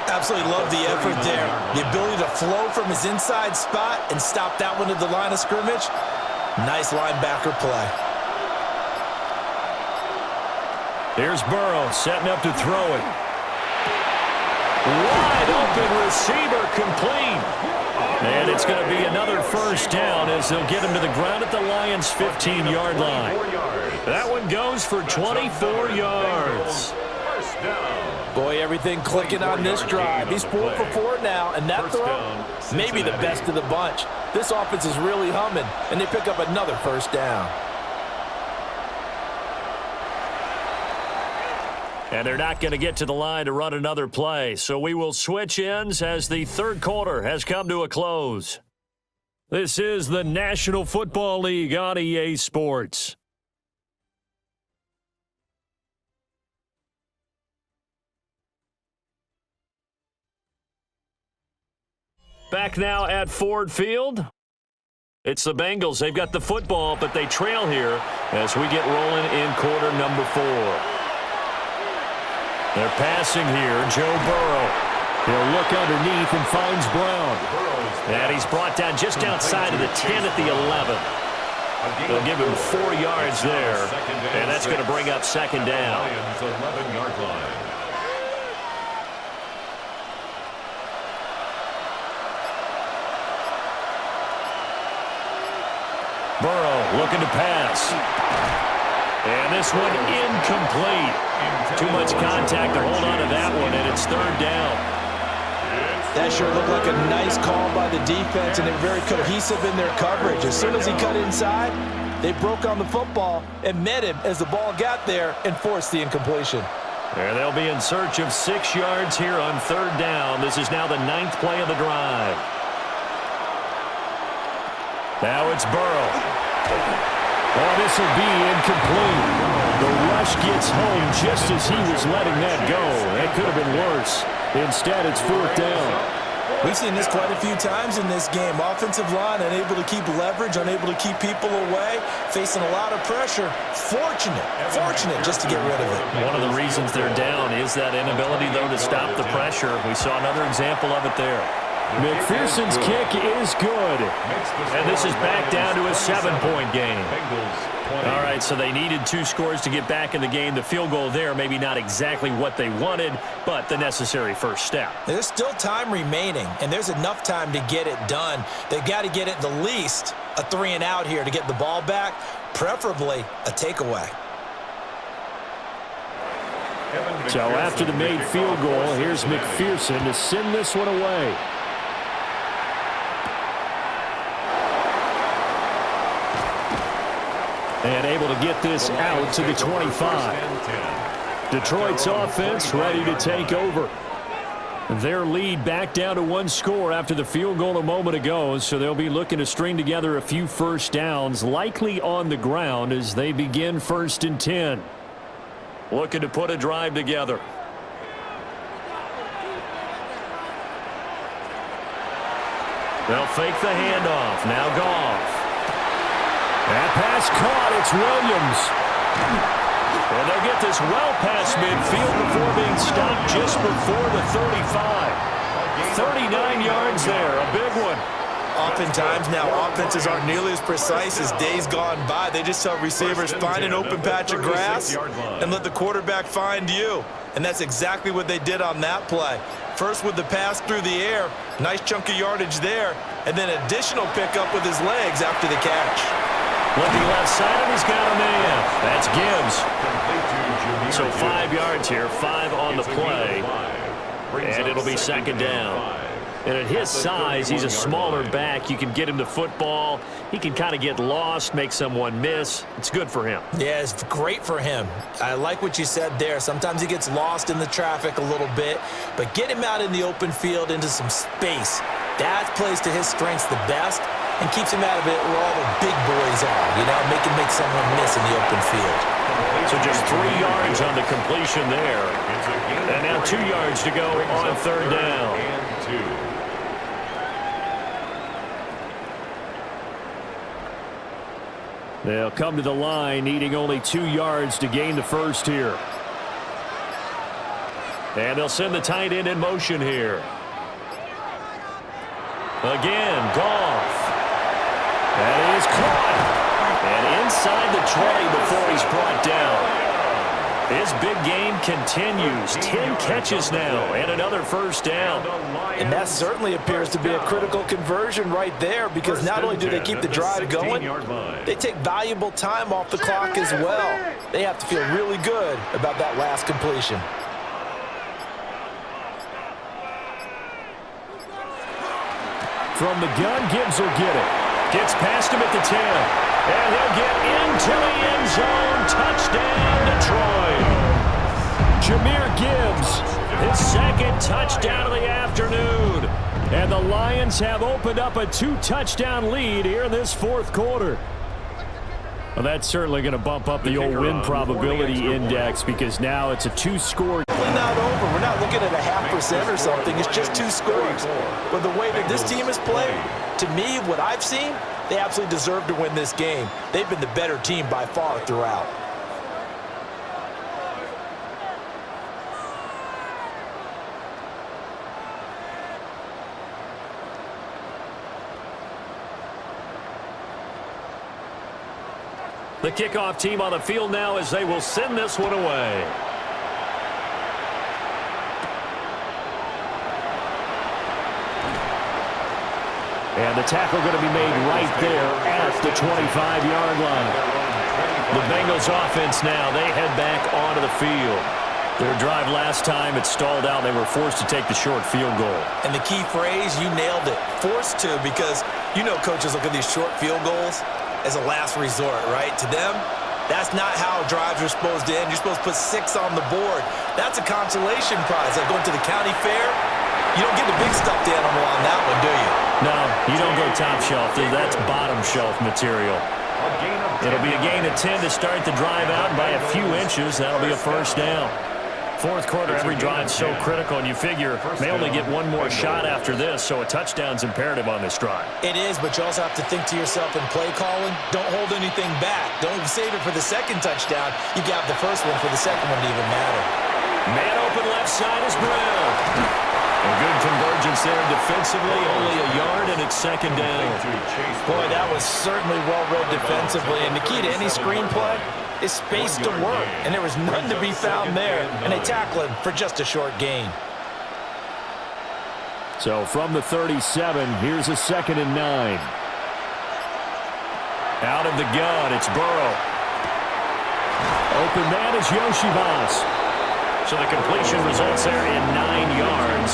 Absolutely love the effort there. The ability to flow from his inside spot and stop that one at the line of scrimmage. Nice linebacker play. Here's Burrow setting up to throw it. Wide open receiver complete. And it's going to be another first down as they'll get him to the ground at the Lions' 15-yard line. That one goes for 24 yards. Boy, everything clicking on this drive. He's 4 for 4 now, and that throw, maybe the best of the bunch. This offense is really humming, and they pick up another first down. And they're not going to get to the line to run another play, so we will switch ends as the third quarter has come to a close. This is the National Football League on EA Sports. Back now at Ford Field. It's the Bengals. They've got the football, but they trail here as we get rolling in quarter number 4. They're passing here. Joe Burrow. He'll look underneath and finds Brown. And he's brought down just outside of the 10 at the 11. They'll give him 4 yards there, and that's going to bring up second down. Burrow looking to pass. And this one incomplete. Too much contact to hold on to that one, and it's third down. That sure looked like a nice call by the defense, and they're very cohesive in their coverage. As soon as he cut inside, they broke on the football and met him as the ball got there and forced the incompletion. And they'll be in search of 6 yards here on third down. This is now the 9th play of the drive. Now it's Burrow. Oh, this will be incomplete. The rush gets home just as he was letting that go. That could have been worse. Instead, it's fourth down. We've seen this quite a few times in this game. Offensive line unable to keep leverage, unable to keep people away, facing a lot of pressure. Fortunate just to get rid of it. One of the reasons they're down is that inability, though, to stop the pressure. We saw another example of it there. McPherson's kick is good. And this is back down to a 7-point game. All right, so they needed 2 scores to get back in the game. The field goal there, maybe not exactly what they wanted, but the necessary first step. There's still time remaining, and there's enough time to get it done. They've got to get it the least a 3-and-out here to get the ball back, preferably a takeaway. So after the made field goal, here's McPherson to send this one away. And able to get this out to the 25. Detroit's offense ready to take over. Their lead back down to one score after the field goal a moment ago, so they'll be looking to string together a few first downs, likely on the ground as they begin 1st and 10. Looking to put a drive together. They'll fake the handoff. Now Goff. That pass caught. It's Williams. And they'll get this well past midfield before being stopped just before the 35. 39 yards there, a big one. Oftentimes now offenses aren't nearly as precise as days gone by. They just tell receivers, find an open patch of grass and let the quarterback find you. And that's exactly what they did on that play. First with the pass through the air, nice chunk of yardage there, and then additional pickup with his legs after the catch. Looking left side, and he's got a man. That's Gibbs. So 5 yards here, 5 on the play. And it'll be 2nd down. And at his size, he's a smaller back. You can get him the football. He can kind of get lost, make someone miss. It's good for him. Yeah, it's great for him. I like what you said there. Sometimes he gets lost in the traffic a little bit, but get him out in the open field into some space. That plays to his strengths the best and keeps him out of it where all the big boys are, you know, make someone miss in the open field. So just 3 yards on the completion there. And now 2 yards to go on 3rd down. They'll come to the line needing only 2 yards to gain the first here. And they'll send the tight end in motion here. Again, Goff. That is caught. And inside the 20 before he's brought down. His big game continues. 10 catches now and another first down. And that certainly appears to be a critical conversion right there, because not only do they keep the drive going, they take valuable time off the clock as well. They have to feel really good about that last completion. From the gun, Gibbs will get it. Gets past him at the 10. And he'll get into the end zone. Touchdown, Detroit. Jahmyr Gibbs, his 2nd touchdown of the afternoon. And the Lions have opened up a 2-touchdown lead here in this 4th quarter. Well, that's certainly going to bump up the old win probability index, because now it's a 2-score. Not over. We're not looking at a 0.5% or something. It's just 2 scores. But the way that this team has played, to me, what I've seen, they absolutely deserve to win this game. They've been the better team by far throughout. The kickoff team on the field now as they will send this one away. And the tackle going to be made right there at the 25-yard line. The Bengals offense now, they head back onto the field. Their drive last time, it stalled out. They were forced to take the short field goal. And the key phrase, you nailed it, forced to, because you know coaches look at these short field goals as a last resort, right? To them, that's not how drives are supposed to end. You're supposed to put 6 on the board. That's a consolation prize. Like going to the county fair, you don't get the big stuffed animal on that one, do you? No, you don't go top shelf. That's bottom shelf material. It'll be a gain of 10 to start the drive out, and by a few inches, that'll be a first down. 4th quarter, every drive's so critical, and you figure they only get one more shot after this, so a touchdown's imperative on this drive. It is, but you also have to think to yourself in play calling, don't hold anything back. Don't save it for the 2nd touchdown. You got the first one for the 2nd one to even matter. Man open left side is Brown. A good convergence there defensively, only a yard, and it's 2nd down. Boy, that was certainly well-read defensively, and the key to any screenplay is space to work, and there was none to be found there, and they tackle him for just a short gain. So from the 37, here's a 2nd and 9. Out of the gun, it's Burrow. Open man is Yoshivas. So the completion results there in 9 yards.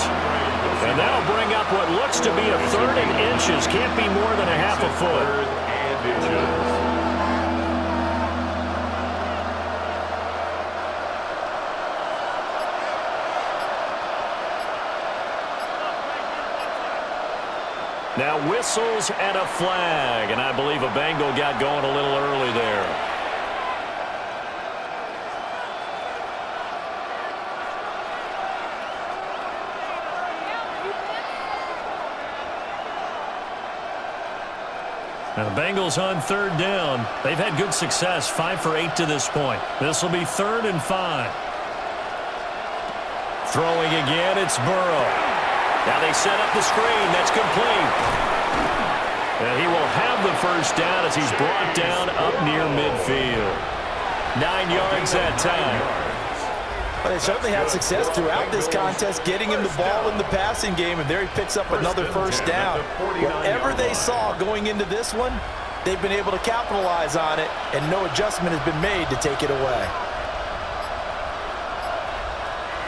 And that'll bring up what looks to be a 3rd and inches. Can't be more than a half a foot. 3rd and inches. Now whistles and a flag, and I believe a Bengal got going a little early there. Now the Bengals on third down. They've had good success, 5 for 8 to this point. This will be 3rd and 5. Throwing again, it's Burrow. Now they set up the screen. That's complete. And he will have the first down as he's brought down up near midfield. 9 yards that time. Well, they certainly had success throughout this contest getting him the ball in the passing game, and there he picks up another first down. Whatever they saw going into this one, they've been able to capitalize on it, and no adjustment has been made to take it away.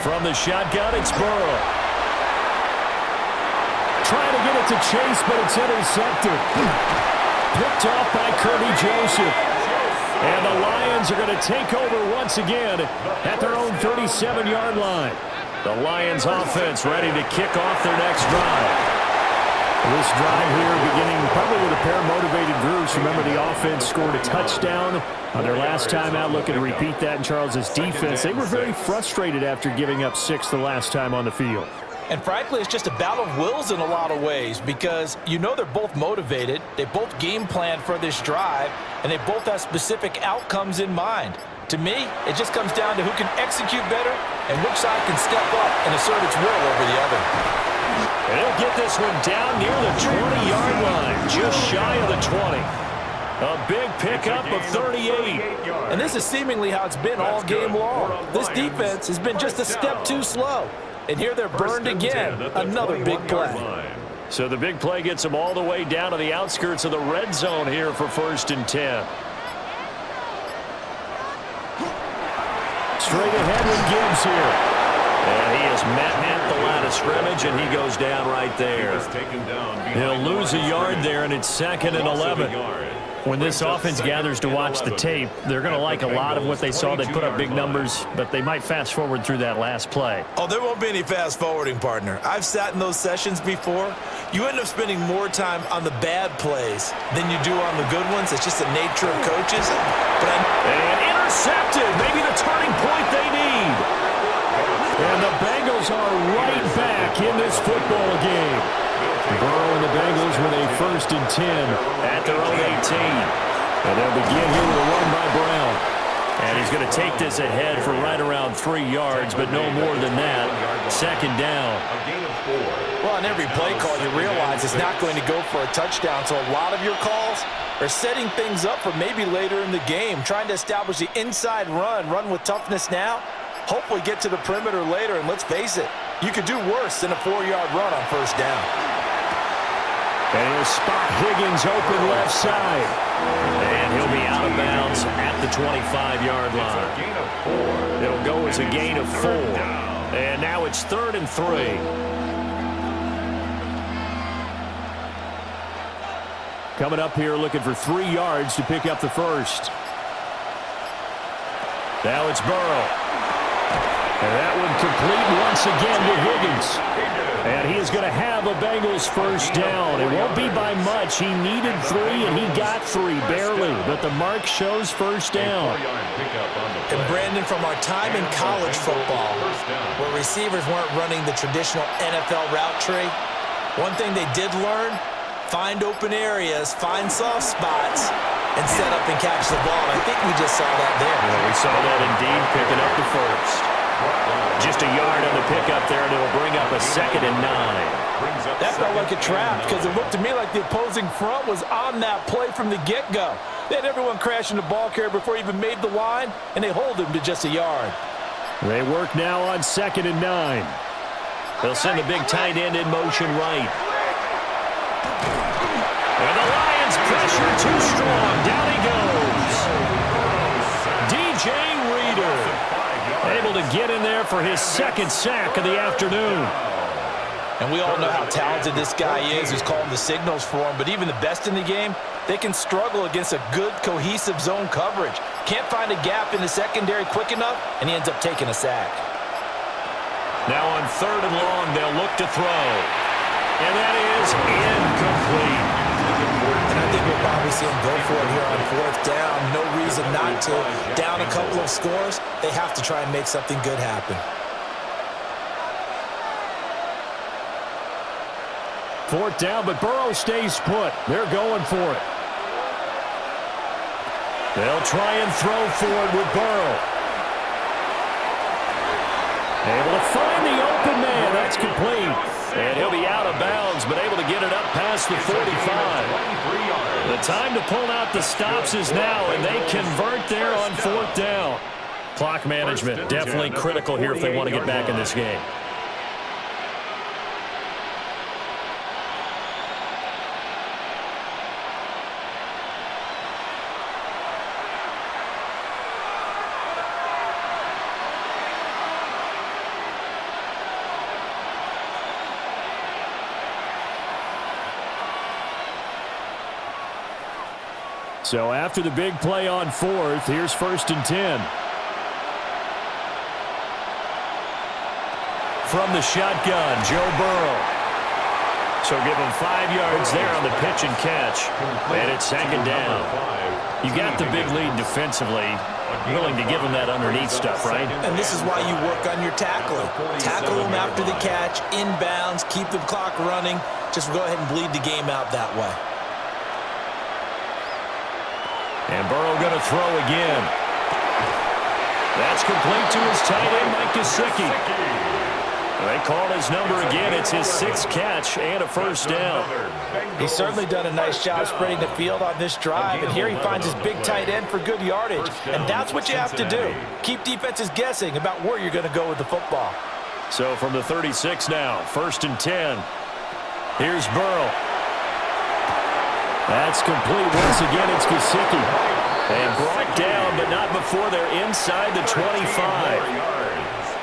From the shotgun, it's Burrow. Trying to get it to Chase, but it's intercepted. Picked off by Kirby Joseph. And the Lions are going to take over once again at their own 37-yard line. The Lions offense ready to kick off their next drive. This drive here beginning probably with a pair of motivated groups. Remember, the offense scored a touchdown on their last time out. Looking to repeat that in Charles's defense. They were very frustrated after giving up 6 the last time on the field. And frankly, it's just a battle of wills in a lot of ways because you know they're both motivated. They both game plan for this drive, and they both have specific outcomes in mind. To me, it just comes down to who can execute better and which side can step up and assert its will over the other. And he'll get this one down near the 20-yard line, just shy of the 20. A big pickup of 38. And this is seemingly how it's been all game long. This defense has been just a step too slow. And here they're burned again. Another big play. So the big play gets them all the way down to the outskirts of the red zone here for 1st and 10. Straight ahead with Gibbs here. And he is met at the line of scrimmage, and he goes down right there. He'll lose a yard there, and it's 2nd and 11. When this offense gathers to watch the tape, they're going to like a lot of what they saw. They put up big numbers, but they might fast forward through that last play. Oh, there won't be any fast forwarding, partner. I've sat in those sessions before. You end up spending more time on the bad plays than you do on the good ones. It's just the nature of coaches. And intercepted. Maybe the turning point they need. And the Bengals are right back in this football game. Burrow and the Bengals with a 1st and 10 at their own 18. And they'll begin here with a run by Brown. And he's going to take this ahead for right around 3 yards, but no more than that. 2nd down. Well, on every play call, you realize it's not going to go for a touchdown. So a lot of your calls are setting things up for maybe later in the game, trying to establish the inside run with toughness now. Hopefully get to the perimeter later, and let's face it, you could do worse than a 4-yard run on 1st down. And he'll spot Higgins open left side. And he'll be out of bounds at the 25-yard line. It'll go as a gain of 4. And now it's 3rd and 3. Coming up here looking for 3 yards to pick up the first. Now it's Burrow. And that one complete once again to Higgins. And he is going to have a Bengals first down. It won't be by much. He needed 3, and he got 3, barely. But the mark shows first down. And Brandon, from our time in college football, where receivers weren't running the traditional NFL route tree, one thing they did learn, find open areas, find soft spots, and set up and catch the ball. And I think we just saw that there. Yeah, we saw that indeed, picking up the first. Just a yard on the pickup there, and it'll bring up a 2nd and 9. That felt like a trap because it looked to me like the opposing front was on that play from the get-go. They had everyone crashing the ball carrier before he even made the line, and they hold him to just a yard. They work now on 2nd and 9. They'll send the big tight end in motion right. And the Lions pressure too strong. Down he goes. DJ Reader able to get in there for his 2nd sack of the afternoon. And we all know how talented this guy is who's calling the signals for him, but even the best in the game, they can struggle against a good, cohesive zone coverage. Can't find a gap in the secondary quick enough, and he ends up taking a sack. Now on 3rd and long, they'll look to throw. And that is incomplete. see them go for it here on fourth down. No reason not to. Down a couple of scores, they have to try and make something good happen. Fourth down, but Burrow stays put. They're going for it. They'll try and throw forward with Burrow. Able to find the open man. That's complete. And he'll be out of bounds, but able to get it up past the 45. The time to pull out the stops is now, and they convert there on fourth down. Clock management definitely critical here if they want to get back in this game. So after the big play on fourth, here's 1st and 10. From the shotgun, Joe Burrow. So give him 5 yards there on the pitch and catch. And it's 2nd down. You got the big lead defensively. Willing to give him that underneath stuff, right? And this is why you work on your tackling. Tackle them after the catch, inbounds, keep the clock running. Just go ahead and bleed the game out that way. And Burrow going to throw again. That's complete to his tight end, Mike Gesicki. They called his number again. It's his 6th catch and a 1st down. He's certainly done a nice job spreading the field on this drive, and here he finds his big tight end for good yardage. And that's what you have to do. Keep defenses guessing about where you're going to go with the football. So from the 36 now, 1st and 10. Here's Burrow. That's complete. Once again, it's Gesicki. And brought down, but not before they're inside the 25.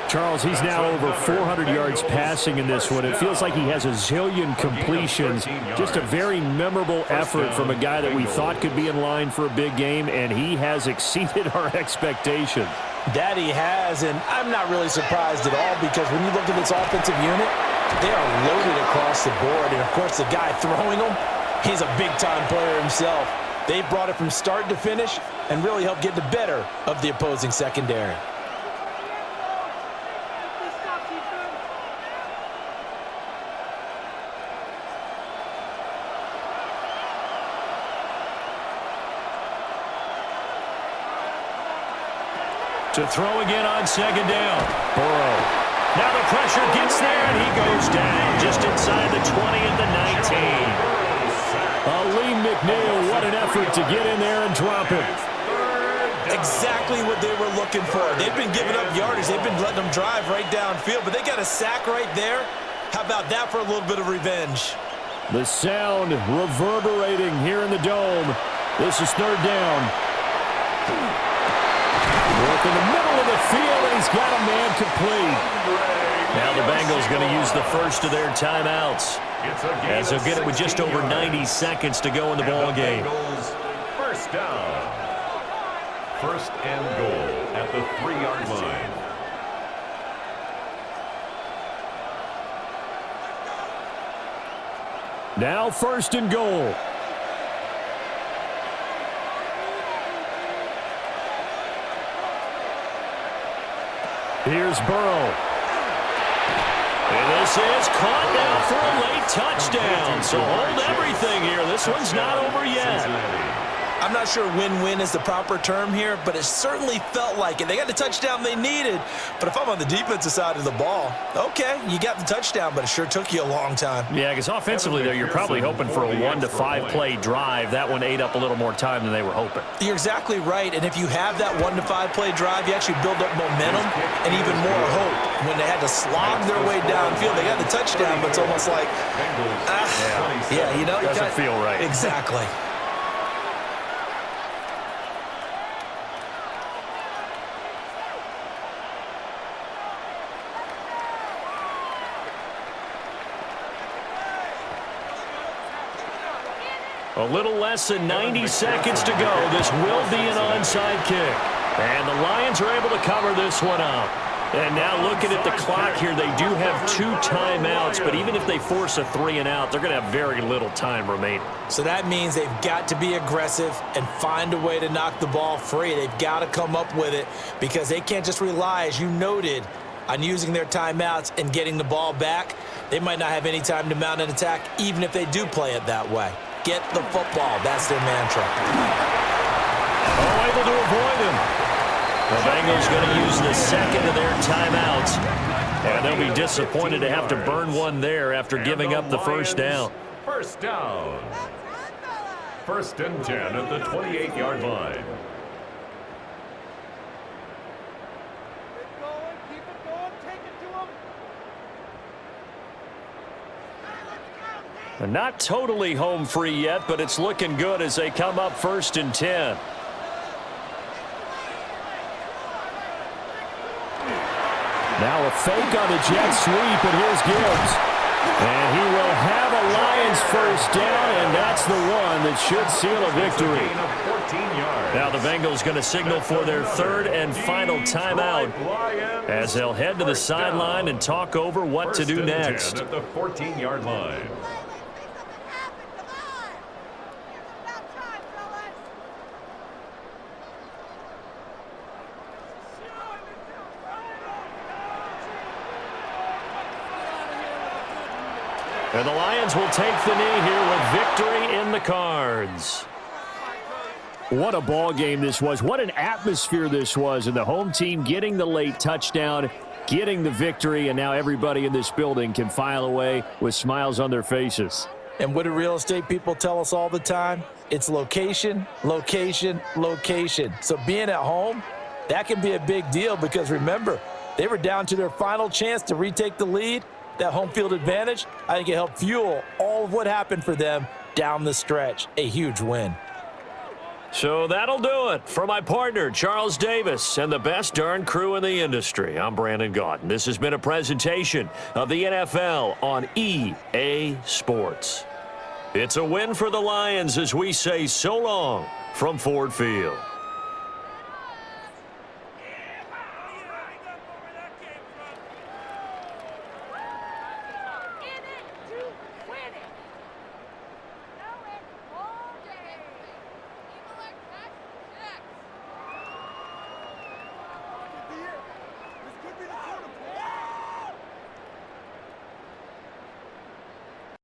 Charles, he's now over 400 yards passing in this one. It feels like he has a zillion completions. Just a very memorable effort from a guy that we thought could be in line for a big game, and he has exceeded our expectations. That he has, and I'm not really surprised at all, because when you look at this offensive unit, they are loaded across the board. And, of course, the guy throwing them, he's a big-time player himself. They brought it from start to finish and really helped get the better of the opposing secondary. To throw again on 2nd down. Burrow. Now the pressure gets there, and he goes down just inside the 20 at the 19. Lee McNeil, what an effort to get in there and drop it. Exactly what they were looking for. They've been giving up yardage. They've been letting them drive right downfield, but they got a sack right there. How about that for a little bit of revenge? The sound reverberating here in the dome. This is 3rd down. Work in the middle of the field, and he's got a man complete. Now the Bengals going to use the first of their timeouts, as they'll get it with just over 90 seconds to go in the ball game. 1st down. 1st and goal at the 3-yard line. Now 1st and goal. Here's Burrow. And this is caught now for a late touchdown. So hold everything here. This one's not over yet. I'm not sure win-win is the proper term here, but it certainly felt like it. They got the touchdown they needed, but if I'm on the defensive side of the ball, okay, you got the touchdown, but it sure took you a long time. Yeah, because offensively, though, you're probably hoping for a 1 to 5 play drive. That one ate up a little more time than they were hoping. You're exactly right, and if you have that 1 to 5 play drive, you actually build up momentum and even more hope. When they had to slog their way downfield, they got the touchdown, but it's almost like, yeah, you know. Doesn't feel right. Exactly. A little less than 90 seconds to go. This will be an onside kick. And the Lions are able to cover this one up. And now looking at the clock here, they do have 2 timeouts, but even if they force a 3-and-out, they're going to have very little time remaining. So that means they've got to be aggressive and find a way to knock the ball free. They've got to come up with it because they can't just rely, as you noted, on using their timeouts and getting the ball back. They might not have any time to mount an attack, even if they do play it that way. Get the football. That's their mantra. Oh, able to avoid him. The Bengals going to use the second of their timeouts. And they'll be disappointed to have to burn one there after giving up the first down. First down. 1st and 10 at the 28-yard line. And not totally home free yet, but it's looking good as they come up 1st and 10. Now a fake on a jet sweep, and here's Gibbs. And he will have a Lions first down, and that's the one that should seal a victory. Now the Bengals going to signal for their 3rd and final timeout as they'll head to the sideline and talk over what to do next. At the 14-yard line. And the Lions will take the knee here with victory in the cards. What a ball game this was. What an atmosphere this was. And the home team getting the late touchdown, getting the victory, and now everybody in this building can file away with smiles on their faces. And what do real estate people tell us all the time? It's location, location, location. So being at home, that can be a big deal because remember, they were down to their final chance to retake the lead. That home field advantage, I think it helped fuel all of what happened for them down the stretch. A huge win. So that'll do it for my partner, Charles Davis, and the best darn crew in the industry. I'm Brandon Gaudin. This has been a presentation of the NFL on EA Sports. It's a win for the Lions as we say so long from Ford Field.